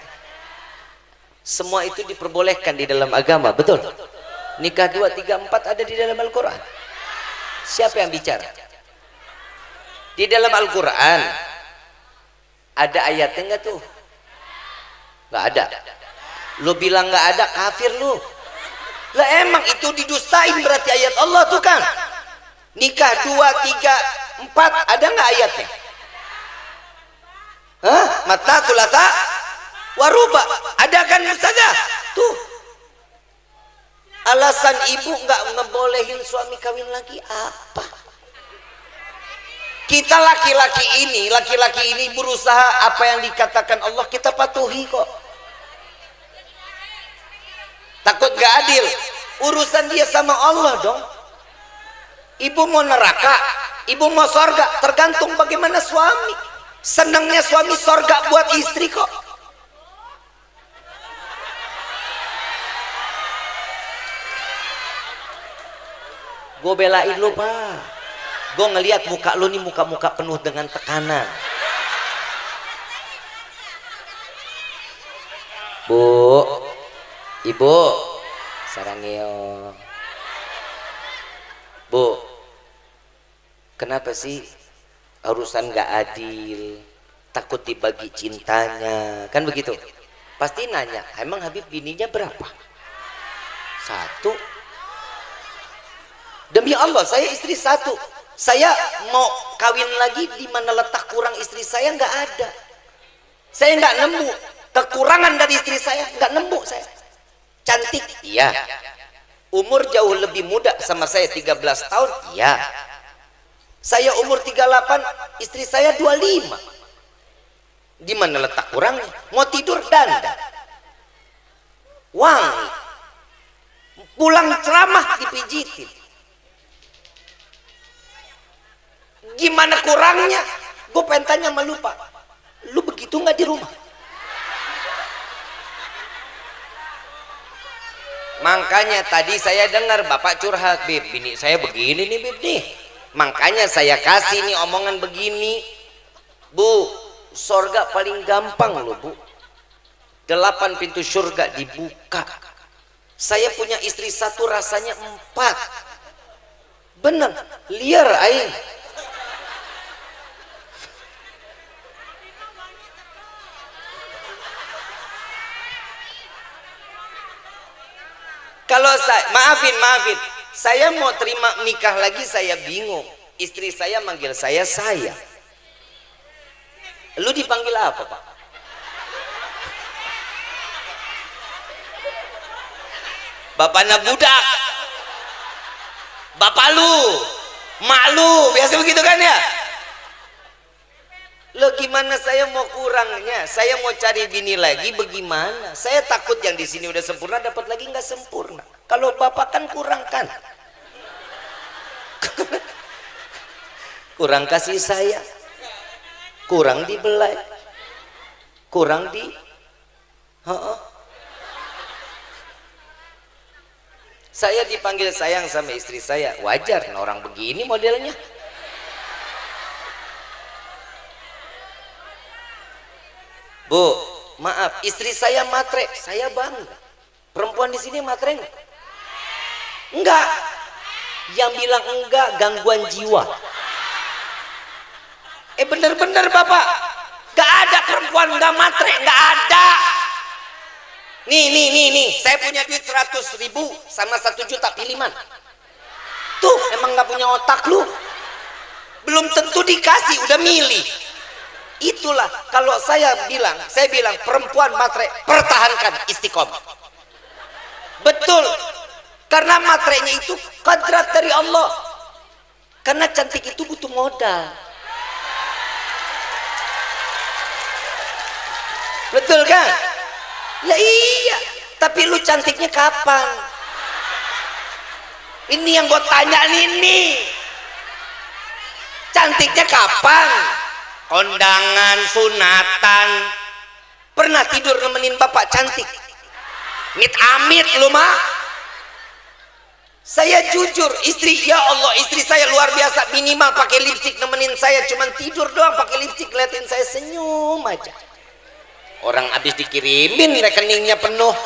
B: Semua itu diperbolehkan di dalam agama, betul? Nikah 2, 3, 4 ada di dalam Al-Quran. Siapa yang bicara? Di dalam Al-Quran ada ayatnya enggak tuh? Nggak ada. Lu bilang nggak ada, kafir lu. Lah emang itu didustain berarti ayat Allah tuh kan. Nikah 2, 3, 4 ada nggak ayatnya? Hah? Matna tulata waruba ada kan Ustazah? Tuh. Alasan ibu nggak ngebolehin suami kawin lagi apa? Kita laki-laki ini berusaha apa yang dikatakan Allah kita patuhi kok. Takut gak adil, urusan dia sama Allah dong. Ibu mau neraka, ibu mau sorga, tergantung bagaimana suami. Senangnya suami sorga buat istri kok. Gue belain lu Pak. Gue ngelihat muka lu nih muka-muka penuh dengan tekanan. Bu, ibu, sarangeo. Bu, kenapa sih urusan gak adil? Takut dibagi cintanya, kan begitu? Pasti nanya, emang Habib bininya berapa? 1. Demi Allah, saya istri 1. Saya mau kawin lagi, di mana letak kurang istri saya nggak ada. Saya nggak nemu kekurangan dari istri saya, nggak nemu saya. Cantik, iya. Umur jauh lebih muda sama saya 13 tahun, iya. Saya umur 38, istri saya 25. Di mana letak kurangnya? Mau tidur dandan, wangi, pulang ceramah dipijitin. Gimana kurangnya? Gue pengen tanya sama lu Pak, lu begitu nggak di rumah? Makanya tadi saya dengar bapak curhat, Bib, bini saya begini nih Bib nih. Makanya saya kasih nih omongan begini. Bu, sorga paling gampang loh Bu. 8 pintu surga dibuka. Saya punya istri 1 rasanya 4. Bener, liar aing. Kalau saya, maafin, saya mau terima nikah lagi saya bingung. Istri saya manggil saya. Lu dipanggil apa Pak? Bapaknya budak, bapak lu, mak lu, biasa begitu kan ya? Lo gimana saya mau kurangnya? Saya mau cari bini lagi bagaimana? Saya takut yang di sini udah sempurna dapat lagi nggak sempurna. Kalau bapak kan kurang kan? Kurang kasih sayang, kurang dibelai, kurang di, saya dipanggil sayang sama istri saya, wajar, orang begini modelnya. Bu, maaf, istri saya matre, saya bangga. Perempuan di sini matre enggak? Enggak. Yang bilang enggak gangguan jiwa. Bener-bener Bapak, gak ada perempuan enggak matre, enggak ada. Nih, saya punya duit 100.000 sama 1 juta, pilih mana? Tuh, emang gak punya otak lu? Belum tentu dikasih, udah milih. Itulah kalau saya bilang perempuan matre, pertahankan istiqomah. Betul, karena matrenya itu kodrat dari Allah. Karena cantik itu butuh modal. Betul kan? Lah iya, tapi lu cantiknya kapan? Ini yang gue tanya nih. Cantiknya kapan? Kondangan, sunatan. Pernah tidur nemenin bapak cantik? Amit lu mah. Saya jujur, istri, ya Allah, istri saya luar biasa, minimal pakai lipstik nemenin saya, cuman tidur doang pakai lipstik, liatin saya senyum aja. Orang habis dikirimin rekeningnya penuh.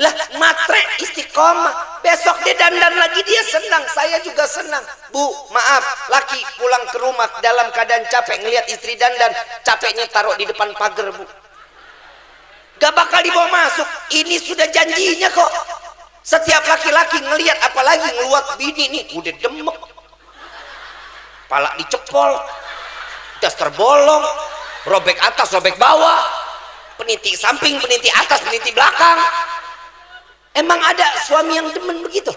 B: Lah matre istiqomah, besok dia dandan lagi dia senang, saya juga senang. Bu, maaf, laki pulang ke rumah dalam keadaan capek ngelihat istri dandan, capeknya taruh di depan pagar Bu. Gak bakal dibawa masuk, ini sudah janjinya kok. Setiap laki-laki ngelihat apalagi ngeluat bini nih, udah demek. Pala dicepol, daster bolong, robek atas, robek bawah, peniti samping, peniti atas, peniti belakang. Emang ada suami yang demen begitu?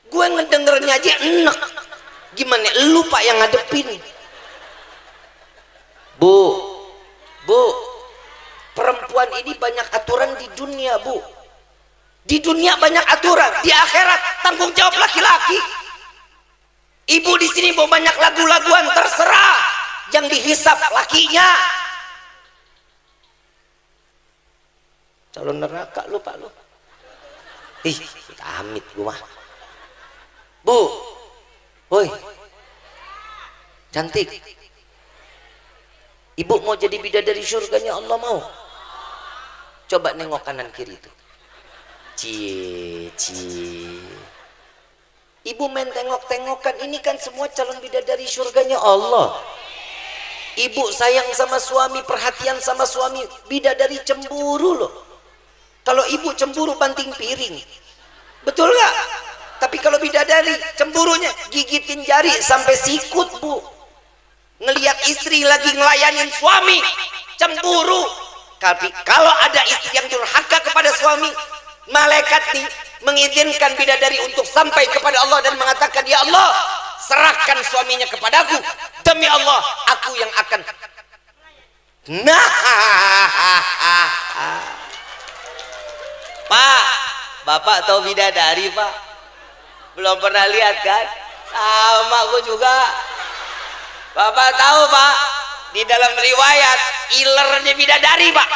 B: Gue ngedengernya aja enak. Gimana lu Pak yang ngadepin? Bu, perempuan ini banyak aturan di dunia Bu. Di dunia banyak aturan, di akhirat tanggung jawab laki-laki. Ibu di sini mau banyak lagu-laguan terserah, yang dihisap lakinya. Calon neraka lu Pak lu. Ih, amit gua mah. Bu, woi, cantik. Ibu mau jadi bidadari surganya Allah mau? Coba nengok kanan kiri tuh. Cie. Ibu main tengok-tengokan, ini kan semua calon bidadari surganya Allah. Ibu sayang sama suami, perhatian sama suami, bidadari cemburu loh. Kalau ibu cemburu banting piring, betul gak? Tapi kalau bidadari cemburunya gigitin jari sampai sikut Bu. Ngelihat istri lagi ngelayanin suami, cemburu. Tapi kalau ada istri yang durhaka kepada suami, malaikat nih mengizinkan bidadari untuk sampai kepada Allah dan mengatakan, ya Allah, serahkan suaminya kepadaku, demi Allah aku yang akan. Nah, Pak, Bapak tahu bidadari Pak? Belum pernah lihat kan? Sama aku juga. Bapak tahu Pak, di dalam riwayat ilernya bidadari Pak.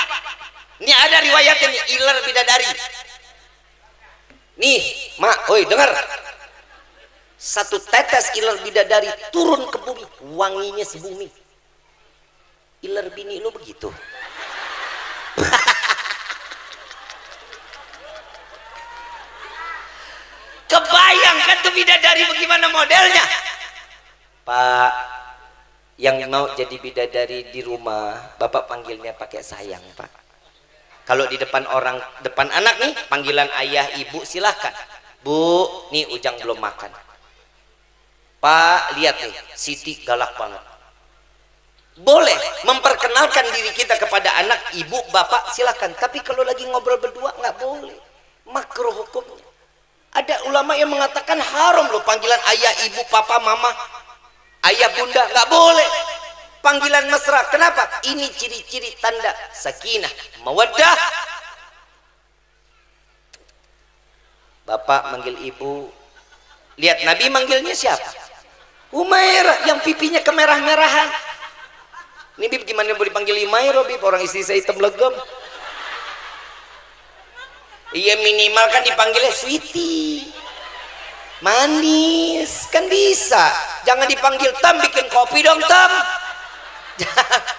B: Ini ada riwayatnya nih, iler bidadari. Nih, Mak, oi dengar. Satu tetes iler bidadari turun ke bumi, wanginya sebumi. Iler bini lu begitu. Kebayangkan tuh bidadari bagaimana modelnya. Pak, yang mau jadi bidadari di rumah, Bapak panggilnya pakai sayang, Pak. Kalau di depan orang, depan anak nih, panggilan ayah, ibu silahkan. Bu, nih Ujang belum makan. Pak, lihat nih, Siti galak banget. Boleh memperkenalkan diri kita kepada anak, ibu, bapak, silakan. Tapi kalau lagi ngobrol berdua nggak boleh, makruh hukumnya. Ada ulama yang mengatakan haram loh panggilan ayah, ibu, papa, mama, ayah, bunda, nggak boleh. Panggilan mesra. Kenapa? Ini ciri-ciri tanda sakinah, mawaddah. Bapak manggil ibu. Lihat Nabi manggilnya siapa? Umairah yang pipinya kemerah-merahan. Ini Bib gimana boleh dipanggil Umairah Bib? Orang istri saya hitam legam. Iya minimal kan dipanggilnya sweetie, manis kan bisa. Jangan dipanggil Tam, bikin kopi dong Tam.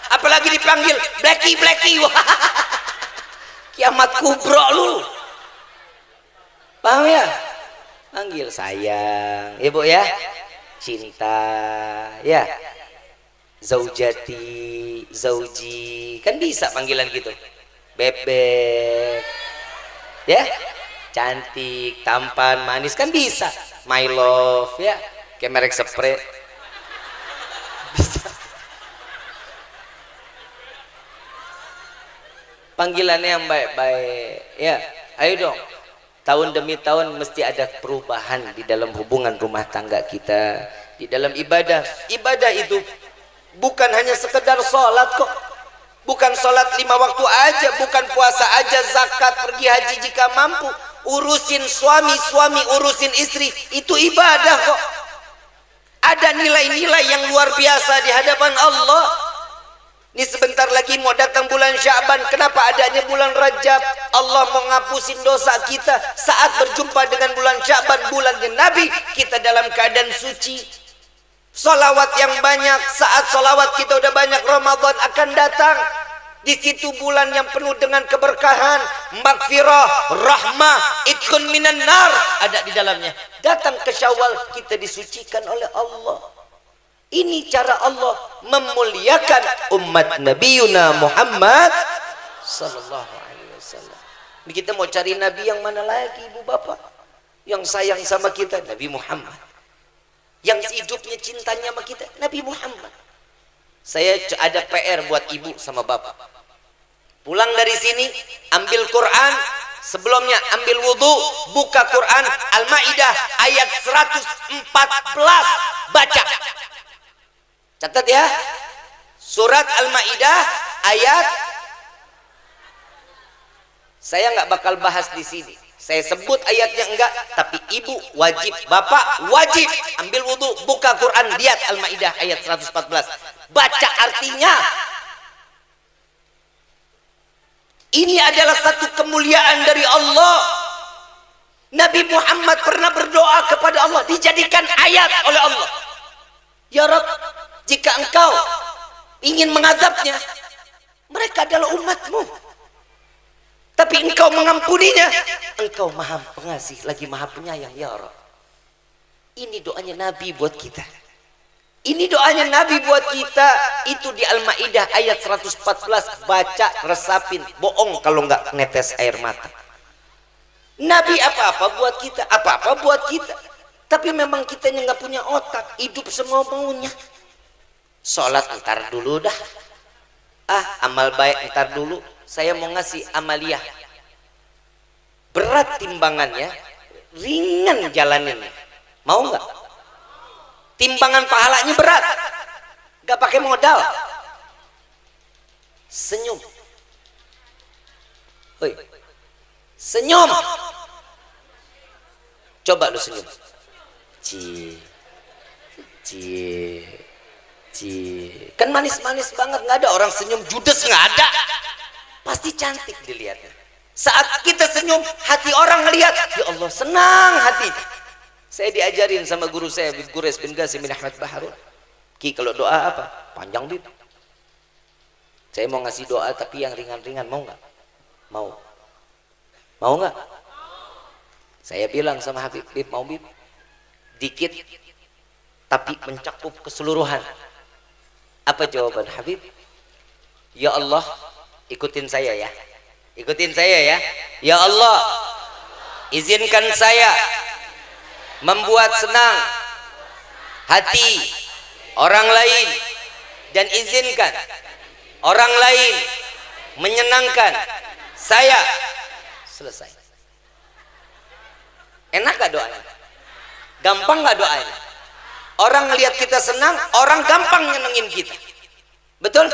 B: Apalagi dipanggil Blacky Blacky. Kiamat kubro lu. Paham ya? Panggil sayang, ya Bu ya. Cinta, ya. Zaujati, zauji, kan bisa panggilan gitu. Bebek, ya. Cantik, tampan, manis kan bisa. My love, ya. Kayak merek spray. Bisa. Panggilannya yang baik-baik, ya. Ayo dong. Tahun demi tahun mesti ada perubahan di dalam hubungan rumah tangga kita, di dalam ibadah. Ibadah itu bukan hanya sekedar sholat kok, bukan sholat 5 waktu aja, bukan puasa aja, zakat, pergi haji jika mampu, urusin suami, suami urusin istri, itu ibadah kok. Ada nilai-nilai yang luar biasa di hadapan Allah. Ini sebentar lagi mau datang bulan Sya'ban. Kenapa adanya bulan Rajab? Allah mau ngapusin dosa kita. Saat berjumpa dengan bulan Sya'ban, bulannya Nabi, kita dalam keadaan suci. Salawat yang banyak. Saat salawat kita udah banyak, Ramadan akan datang. Di situ bulan yang penuh dengan keberkahan, maghfirah, rahmah, itqun minan nar ada di dalamnya. Datang ke Syawal, kita disucikan oleh Allah. Ini cara Allah memuliakan umat Nabiuna Muhammad sallallahu alaihi wasallam. Ini kita mau cari nabi yang mana lagi, Ibu Bapak? Yang sayang sama kita, Nabi Muhammad. Yang hidupnya cintanya sama kita, Nabi Muhammad. Saya ada PR buat Ibu sama Bapak. Pulang dari sini, ambil Quran, sebelumnya ambil wudu, buka Quran Al-Maidah ayat 114, baca. Catat ya, surat Al-Maidah ayat, saya nggak bakal bahas di sini. Saya sebut ayatnya enggak, tapi ibu wajib, bapak wajib ambil wudhu, buka Quran, lihat Al-Maidah ayat 114, baca artinya. Ini adalah satu kemuliaan dari Allah. Nabi Muhammad pernah berdoa kepada Allah, dijadikan ayat oleh Allah. Ya Rabb, jika engkau ingin mengazabnya, mereka adalah umatmu, tapi engkau mengampuninya, engkau maha pengasih lagi maha penyayang ya Rabb. Ini doanya Nabi buat kita. Ini doanya Nabi buat kita. Itu di Al-Maidah ayat 114, baca, resapin, bohong kalau nggak netes air mata. Nabi apa-apa buat kita, apa-apa buat kita, tapi memang kita nggak punya otak, hidup semua maunya. Sholat ntar dulu dah, amal baik ntar dulu, saya mau ngasih amaliyah, berat timbangannya, ringan jalaninnya, mau nggak? Timbangan pahalanya berat, nggak pakai modal. Senyum, hoi, senyum, coba lu senyum, cie, cie. Kan manis-manis banget, nggak ada orang senyum judes, nggak ada. Pasti cantik dilihatnya. Saat kita senyum, hati orang ngelihat, ya Allah senang hati. Saya diajarin sama guru saya, Gures bin Qasim bin Ahmad Baharun. Ki, kalau doa apa? Panjang Bib. Saya mau ngasih doa tapi yang ringan-ringan, mau nggak? Mau. Mau nggak? Saya bilang sama Habib, Bib, mau Bib? Dikit, tapi mencakup keseluruhan. Apa jawaban Habib? Ya Allah, ikutin saya ya. Ikutin saya ya. Ya Allah, izinkan saya membuat senang hati orang lain, dan izinkan orang lain menyenangkan saya. Selesai. Enak gak doanya? Gampang gak doanya? Orang ngelihat kita senang, orang gampang nyenengin kita. Betul?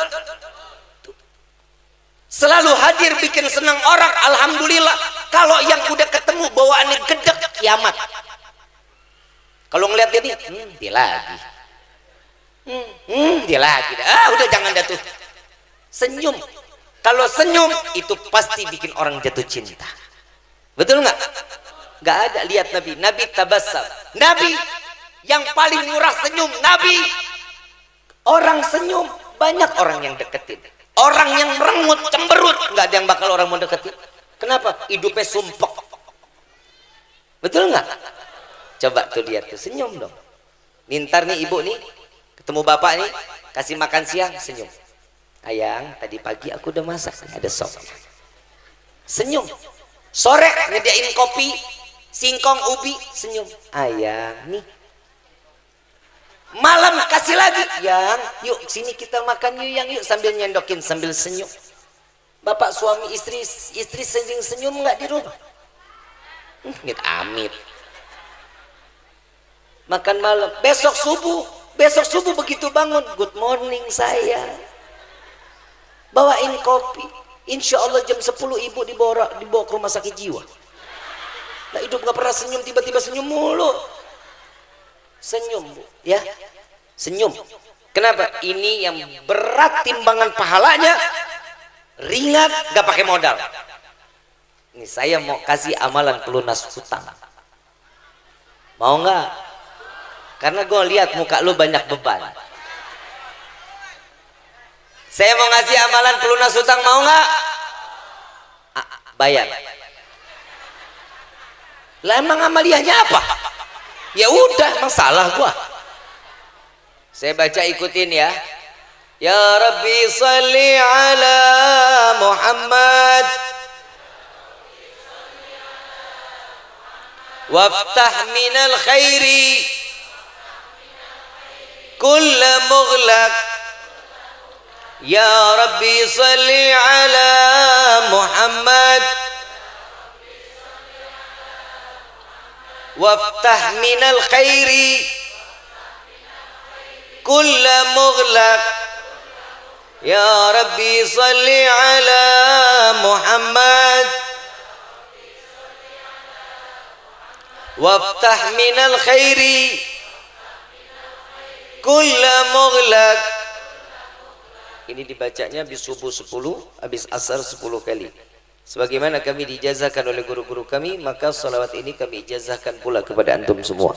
B: Selalu hadir bikin senang orang, alhamdulillah. Kalau yang udah ketemu bawaannya gedek, kiamat. Kalau ngelihat dia nih, dia lagi. Dia lagi. Udah jangan dah tuh. Senyum. Kalau senyum itu pasti bikin orang jatuh cinta. Betul nggak? Nggak ada. Lihat Nabi. Nabi tabassam. Nabi yang paling murah senyum. Nabi orang senyum, banyak orang yang deketin. Orang yang merengut, cemberut, nggak ada yang bakal orang mau deketin. Kenapa? Hidupnya sumpek. Betul nggak? Coba tuh lihat tuh, senyum dong. Nintar nih ibu nih, ketemu bapak nih, kasih makan siang, senyum. Ayang, tadi pagi aku udah masak, ada sop. Senyum. Sore nyediain kopi, singkong, ubi, senyum. Ayang nih. Malam kasih lagi, yang yuk sini kita makan yuk, yang yuk, sambil nyendokin sambil senyum. Bapak suami istri sering senyum nggak di rumah? Amit. Makan malam, besok subuh begitu bangun, good morning saya, bawain kopi. Insya Allah jam 10 ibu dibawa ke rumah sakit jiwa. Nah, hidup nggak pernah senyum, tiba-tiba senyum mulu. Senyum Bu, ya, senyum. Kenapa? Ini yang berat timbangan pahalanya, ringan, gak pakai modal. Ini saya mau kasih amalan pelunas hutang. Mau nggak? Karena gue lihat muka lu banyak beban. Saya mau ngasih amalan pelunas hutang, mau nggak? Bayar. Lah emang amaliyahnya apa? Ya udah, masalah gua. Saya baca, ikutin ya. Ya Rabbi salli ala Muhammad waftah minal khairi kulla mughlaq. Ya Rabbi salli ala Muhammad waftah minal khairi kulla mughlaq. Ya Rabbi salli ala Muhammad waftah minal khairi kulla mughlaq. Ini dibacanya habis subuh 10, habis asar 10 kali. Sebagaimana kami diijazahkan oleh guru-guru kami, maka salawat ini kami ijazahkan pula kepada antum semua.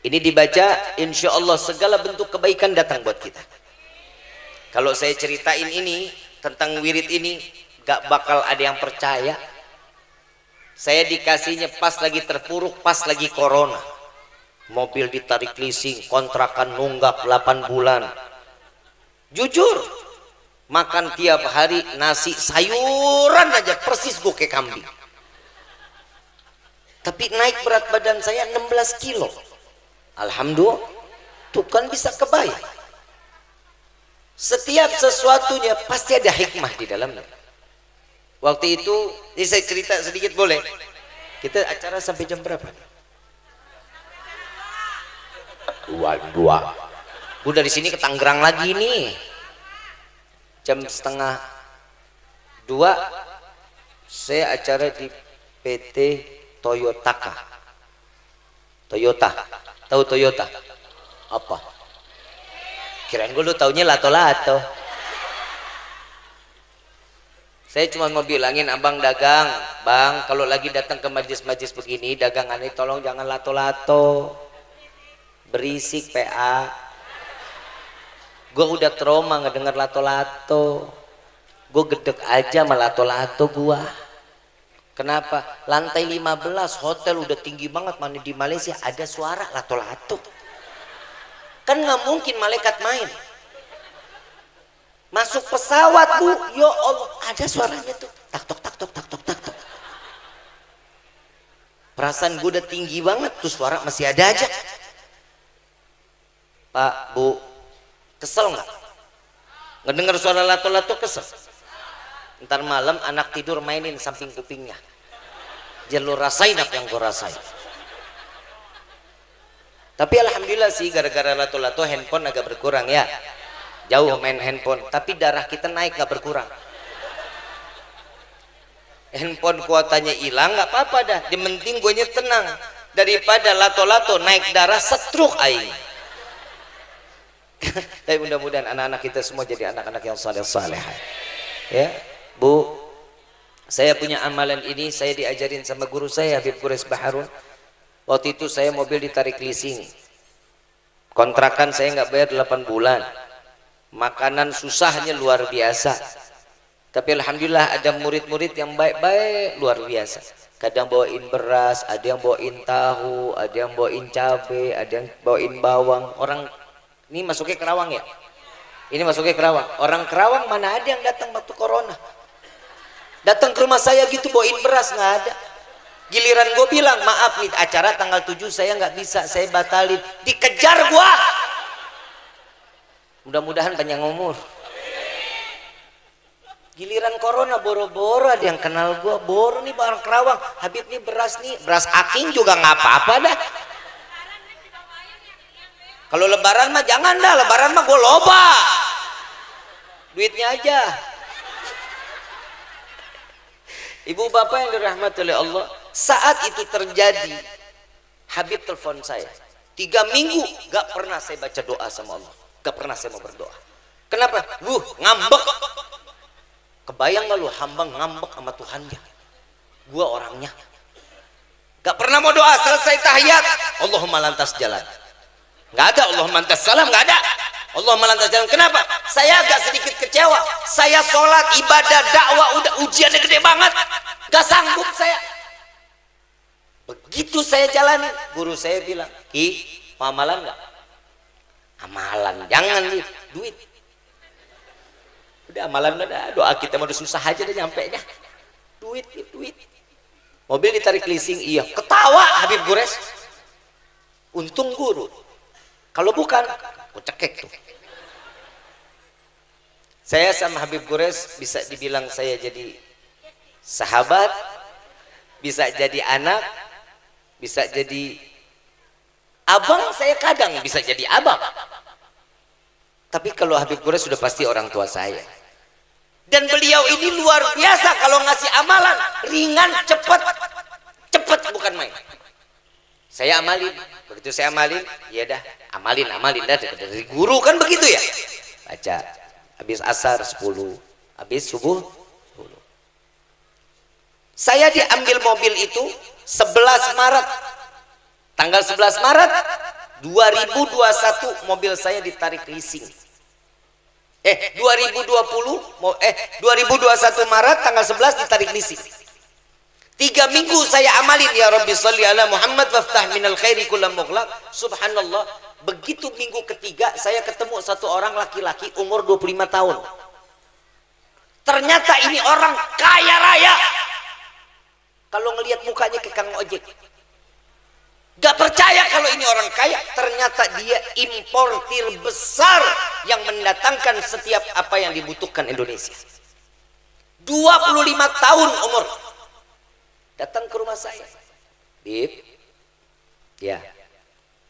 B: Ini dibaca, insya Allah segala bentuk kebaikan datang buat kita. Kalau saya ceritain ini tentang wirid ini, gak bakal ada yang percaya. Saya dikasihnya pas lagi terpuruk, pas lagi corona. Mobil ditarik leasing, kontrakan nunggak 8 bulan. Jujur. Makan tiap hari nasi sayuran aja persis gue kayak kambing. Tapi naik berat badan saya 16 kilo. Alhamdulillah, tuh kan bisa kebayang. Setiap sesuatunya pasti ada hikmah di dalamnya. Waktu itu, ini saya cerita sedikit boleh? Kita acara sampai jam berapa? 2. Gue dari sini ke Tangerang lagi nih. Jam 1:30 saya acara di PT Toyota. Tahu Toyota? Apa? Kirain gue lu taunya lato-lato. Saya cuma mau bilangin abang dagang, bang kalau lagi datang ke majlis-majlis begini dagangannya tolong jangan lato-lato, berisik PA. Gue udah trauma ngedenger lato-lato, gue gedek aja sama lato-lato gue. Kenapa? Lantai 15 hotel udah tinggi banget, mana di Malaysia ada suara lato-lato. Kan nggak mungkin malaikat main. Masuk pesawat bu, ya Allah ada suaranya tuh, tak tok tak tok tak tok tak tok. Perasaan gue udah tinggi banget tuh suara masih ada aja. Pak bu, kesel nggak? Ngedenger suara lato-lato kesel. Ntar malam anak tidur mainin samping kupingnya. Jangan lo rasain apa yang gue rasain. Tapi alhamdulillah sih gara-gara lato-lato handphone agak berkurang ya. Jauh main handphone, tapi darah kita naik nggak berkurang. Handphone kuotanya hilang nggak apa-apa dah, yang penting gue tenang daripada lato-lato naik darah stroke aing. Tapi mudah-mudahan anak-anak kita semua jadi anak-anak yang saleh-saleh. Ya, Bu, saya punya amalan ini, saya diajarin sama guru saya Habib Quraish Baharun. Waktu itu saya mobil ditarik leasing, kontrakan saya nggak bayar 8 bulan. Makanan susahnya luar biasa, tapi alhamdulillah ada murid-murid yang baik-baik luar biasa. Kadang bawain beras, ada yang bawain tahu, ada yang bawain cabai, ada yang bawain bawang. Orang ini masuknya Kerawang ya, ini masuknya Kerawang. Orang Kerawang mana ada yang datang waktu corona, datang ke rumah saya gitu bawain beras, nggak ada. Giliran gue bilang maaf nih acara tanggal 7 saya nggak bisa, saya batalin, dikejar gua. Mudah-mudahan panjang umur. Giliran corona boro-boro ada yang kenal gua, boro nih barang Kerawang, Habib nih beras aking juga nggak apa-apa dah. Kalau lebaran mah jangan dah, lebaran mah gua loba duitnya aja. Ibu bapak yang dirahmati oleh Allah, saat itu terjadi Habib telepon saya 3 minggu gak pernah saya baca doa sama Allah, gak pernah saya mau berdoa. Kenapa? Ngambek. Kebayang gak lu hamba ngambek sama Tuhannya? Gua orangnya gak pernah mau doa, selesai tahiyat Allahumma lantas jalan, gak ada Allahumma lantas salam, gak ada Allahumma lantas jalan. Kenapa? Saya agak sedikit kecewa. Saya sholat, ibadah, dakwah udah ujiannya gede banget, gak sanggup saya. Begitu saya jalani, guru saya bilang, Ki, mau amalan gak? Amalan jangan nih, duit. Udah amalan udah, doa kita mau susah aja udah nyampe nya. Duit. Mobil ditarik leasing, iya. Ketawa Habib Quraish. Untung guru. Kalau bukan, aku cekek tuh. Saya sama Habib Quraish bisa dibilang saya jadi sahabat, bisa jadi anak, bisa jadi abang, saya kadang bisa jadi abang. Tapi kalau Habib Quraish sudah pasti orang tua saya. Dan beliau ini luar biasa kalau ngasih amalan, ringan, cepet bukan main. Saya amalin, begitu saya amalin, ya dah, amalin dah dari guru kan begitu ya. Baca, habis asar 10, habis subuh 10. Saya diambil mobil itu 11 Maret. Tanggal 11 Maret 2021 mobil saya ditarik leasing. 2021 Maret tanggal 11 ditarik leasing. 3 minggu saya amalin, ya Rabbi sholli ala Muhammad waftah minal khairi kullam mughlaq. Subhanallah, begitu minggu ketiga saya ketemu satu orang laki-laki umur 25 tahun. Ternyata ini orang kaya raya. Kalau ngelihat mukanya ke Kang Ojek, gak percaya kalau ini orang kaya. Ternyata dia importir besar yang mendatangkan setiap apa yang dibutuhkan Indonesia. 25 tahun umur. Datang ke rumah saya, Bib, ya,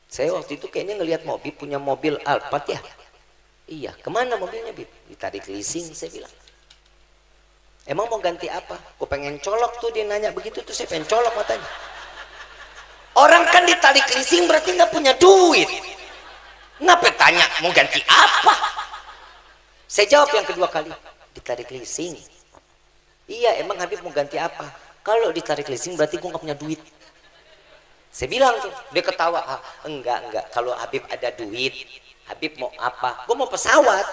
B: saya waktu itu kayaknya ngelihat mobil, punya mobil Alphard ya. Iya, kemana mobilnya Bib? Ditarik leasing, saya bilang. Emang mau ganti apa? Gue pengen colok tuh, dia nanya begitu tuh, saya pengen colok matanya. Orang kan ditarik leasing berarti nggak punya duit. Ngapa tanya mau ganti apa? Saya jawab yang kedua kali, ditarik leasing. Iya, emang Habib mau ganti apa? Kalau ditarik leasing berarti gue nggak punya duit. Saya bilang tuh, dia ketawa. Ah, enggak. Kalau Habib ada duit, Habib mau apa? Gue mau pesawat.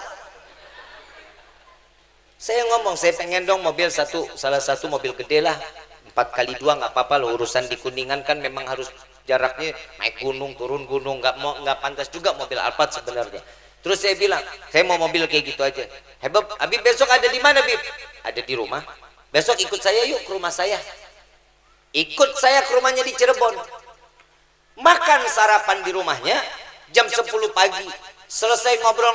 B: Saya ngomong, saya pengen dong mobil salah satu mobil gede lah. 4x2 nggak apa-apa loh, urusan di Kuningan kan memang harus jaraknya naik gunung turun gunung, nggak pantas juga mobil Alphard sebenarnya. Terus saya bilang, saya mau mobil kayak gitu aja. Habib besok ada di mana, Habib? Ada di rumah. Besok ikut saya yuk ke rumah saya. Ikut saya ke rumahnya di Cirebon. Makan sarapan di rumahnya jam 10 pagi. Selesai ngobrol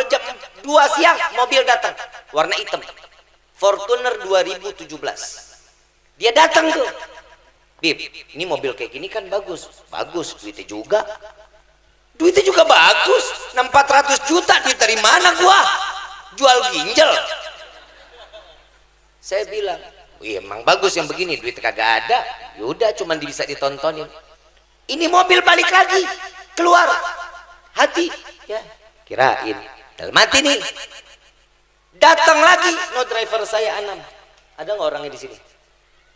B: jam 2 siang mobil datang. Warna hitam. Fortuner 2017. Dia datang tuh. Bib, ini mobil kayak gini kan bagus. Bagus, duitnya juga. Duitnya juga bagus. 400 juta duit dari mana gua? Jual ginjal. Saya bilang, wih emang bagus yang begini, duit kagak ada. Yaudah cuman bisa ditontonin. Ini mobil balik lagi keluar. Hati ya, kirain dalam hati nih. Datang lagi no driver saya Anam. Ada nggak orangnya di sini?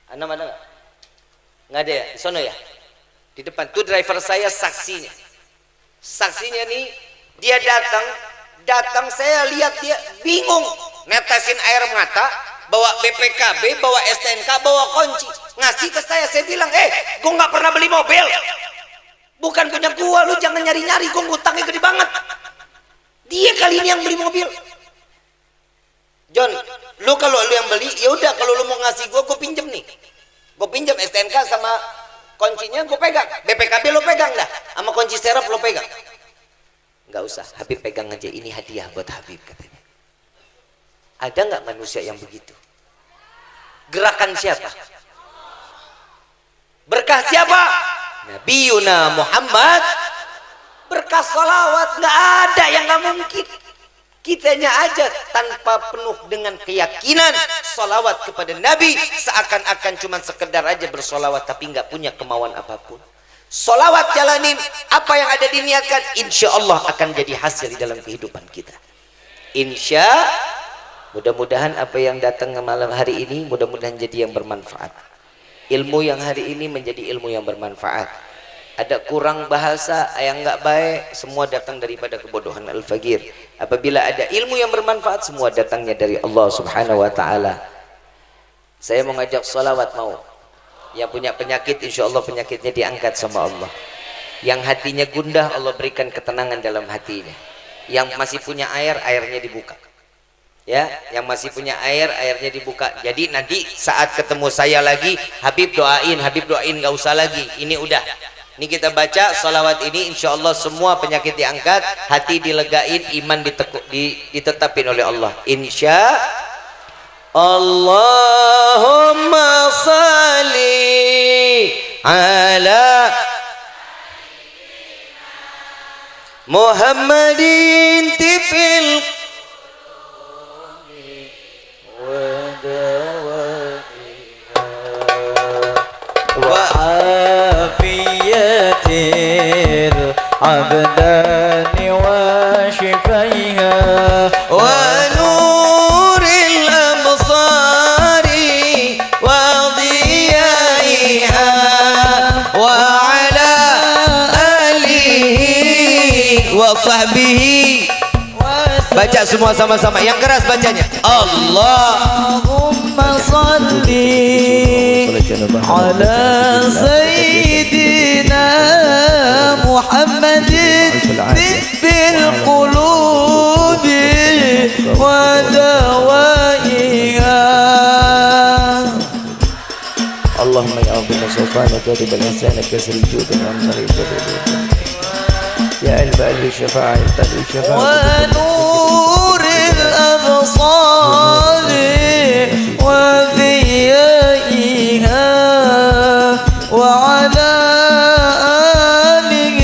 B: Anam ada nggak? Nggak ada ya, di sono ya. Di depan tuh driver saya saksinya. Saksinya nih, dia datang saya lihat dia bingung, netesin air mata, bawa BPKB, bawa STNK, bawa kunci, ngasih ke saya bilang, gua nggak pernah beli mobil, bukan punya gua, lu jangan nyari-nyari, gua ngutangnya gede banget. Dia kali ini yang beli mobil. John, lu kalau lu yang beli, ya udah kalau lu mau ngasih gua pinjem nih, gua pinjem STNK sama kuncinya gue pegang, BPKB lo pegang dah, sama kunci serep lo pegang. Nggak usah, Habib pegang aja, ini hadiah buat Habib katanya. Ada nggak manusia yang begitu? Gerakan siapa? Berkah siapa? Nabiuna Muhammad. Berkah salawat, nggak ada yang nggak mungkin. Kitanya aja tanpa penuh dengan keyakinan salawat kepada Nabi, seakan-akan cuma sekedar aja bersolawat tapi nggak punya kemauan apapun. Solawat jalanin, apa yang ada diniatkan insya Allah akan jadi hasil di dalam kehidupan kita. Insya, mudah-mudahan apa yang datang ke malam hari ini mudah-mudahan jadi yang bermanfaat. Ilmu yang hari ini menjadi ilmu yang bermanfaat. Ada kurang bahasa yang nggak baik, semua datang daripada kebodohan al-faqir. Apabila ada ilmu yang bermanfaat, semua datangnya dari Allah Subhanahu wa taala. Saya mau ngajak salawat, mau. Yang punya penyakit insya Allah penyakitnya diangkat sama Allah. Yang hatinya gundah Allah berikan ketenangan dalam hatinya. Yang masih punya air, airnya dibuka. Ya, yang masih punya air, airnya dibuka. Jadi nanti saat ketemu saya lagi, Habib doain nggak usah lagi. Ini udah. Ini kita baca salawat ini insya Allah semua penyakit diangkat, hati dilegain, iman ditetapin oleh Allah. Insya Allahumma salli ala Muhammadin tifil
C: العبدان وشفيها
B: ونور الأبصار وضيائها وعلى آله وصحبه. Baca semua sama-sama, yang keras bacanya.
C: Allahumma salli ala sayyidina Muhammadin tibbil qulubi wa dawaiha. Allahumma ya Rabbi subhanaka wa bihamdika sujudun wa amsalika يا البال الشفاعة البال الشفاعة ونور الأبصار وضيائها وعلى آله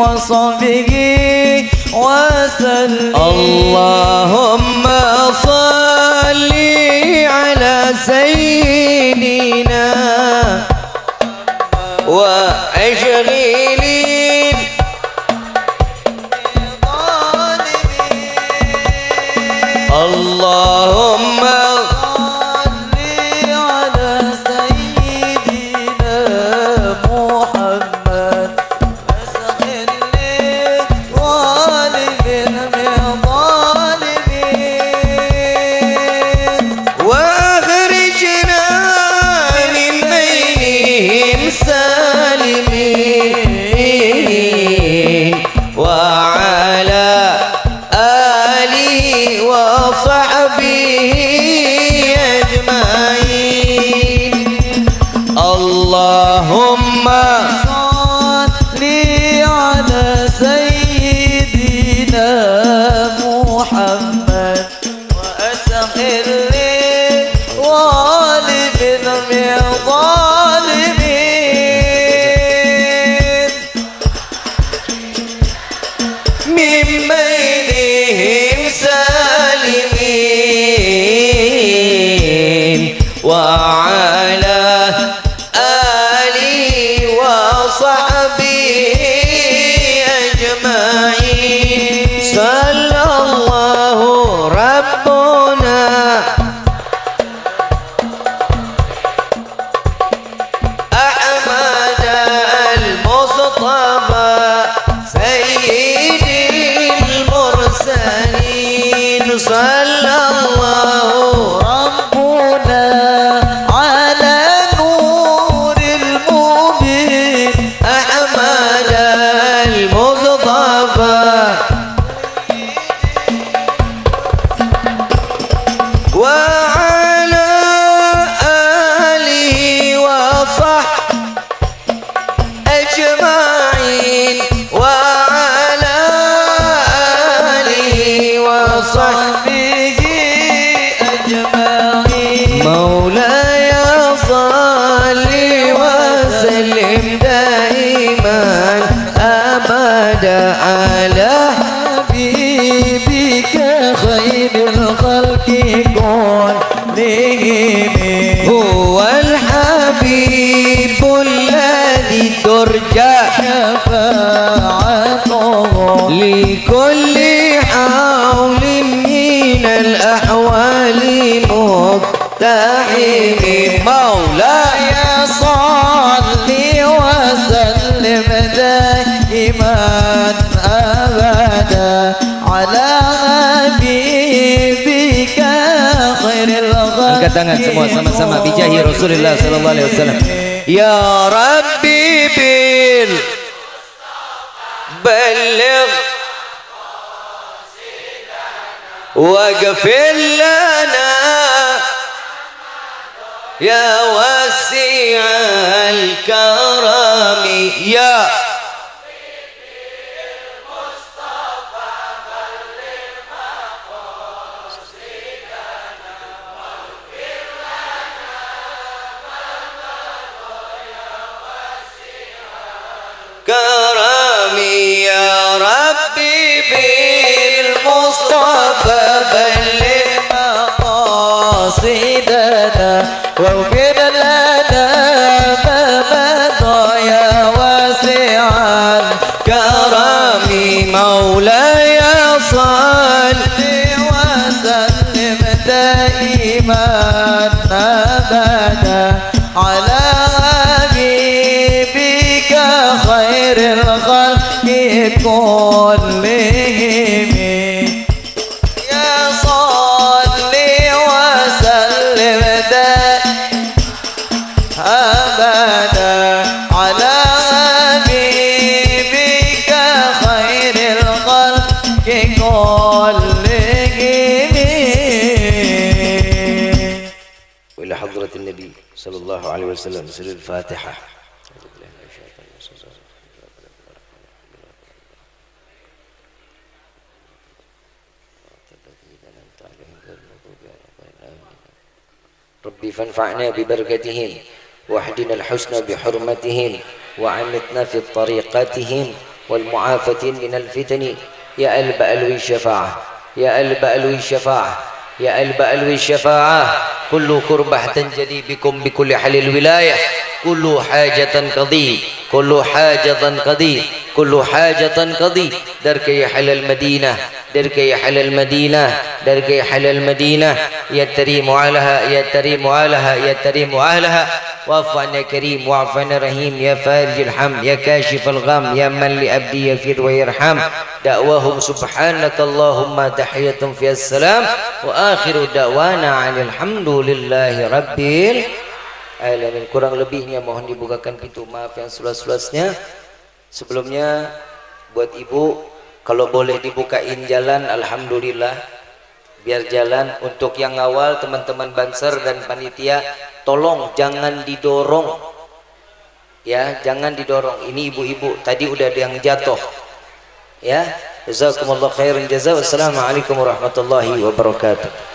C: وصحبه وسلم.
B: اللهم صل على سيدنا وأشغل
C: Allahumma salli ala sayyidina Muhammad wa asghir li walibin min zalimin min bainihim salimin wa ala alihi wa sahbihi ajma'in sallallahu rabbuna Ahmad al-Mustafa sayyidil mursalin sallallahu rabbuna ala nuril mubin Ahmad al-Mustafa wa ala alihi wa sahbihi ajma'in wa ala alihi wa sahbihi ajma'in maulaya salli wa sallim daiman abada ala habibika khairil khalqi kullihim huwal habibul ladzi turja syafa'atuhu likulli hawlin minal ahwali muqtahim maulaya salli wa sallim daiman abada ala habibika khairil khalqi. Angkat tangan semua sama-sama bijahi Rasulullah sallallahu alaihi wasallam. Ya Rabbi bil balligh waghfir lana ya wasi'al karami ya karami ya Rabbi bil Mustafa balligh maqasidana waghfir lana ma madha ya wasi'al karami maulaya salli wa sallim daiman abada ala habibika khairil khalqi kullihim ya salli wa sallim abada ala habibika khairil khalqi kullihim wa ila hadratin nabi sallallahu alaihi wasallam surah al-Fatihah. ربي فانفعنا ببركتهم واهدنا الحسنى بحرمتهم وعمتنا في طريقتهم والمعافاة من الفتن يا قلب ألوي الشفاعة يا قلب ألوي الشفاعة يا قلب ألوي الشفاعة كل كربة تنجلي بكم بكل حال الولاية كل حاجة قضي كل حاجة قضي كل حاجة قضي درك يا حل المدينة درك يا حل المدينة درك يا حل المدينة يا تريم علها يا تريم علها يا تريم علها واعف عنا كريم واعف عنا رحيم يا فارج الحم يا كاشف الغم يا من لأبدي يفر ويرحم دعواهم سبحانك اللهم تحية في السلام وآخر دعوانا عن الحمد لله رب العالمين. Kurang lebihnya mohon dibukakan pintu maaf yang seluas-luasnya. Sebelumnya buat ibu kalau boleh dibukain jalan alhamdulillah biar jalan. Untuk yang awal teman-teman banser dan panitia tolong jangan didorong Ya, jangan didorong. Ini ibu-ibu tadi udah ada yang jatuh. Ya, jazakumullah khairan jazaa. Wassalamualaikum warahmatullahi wabarakatuh.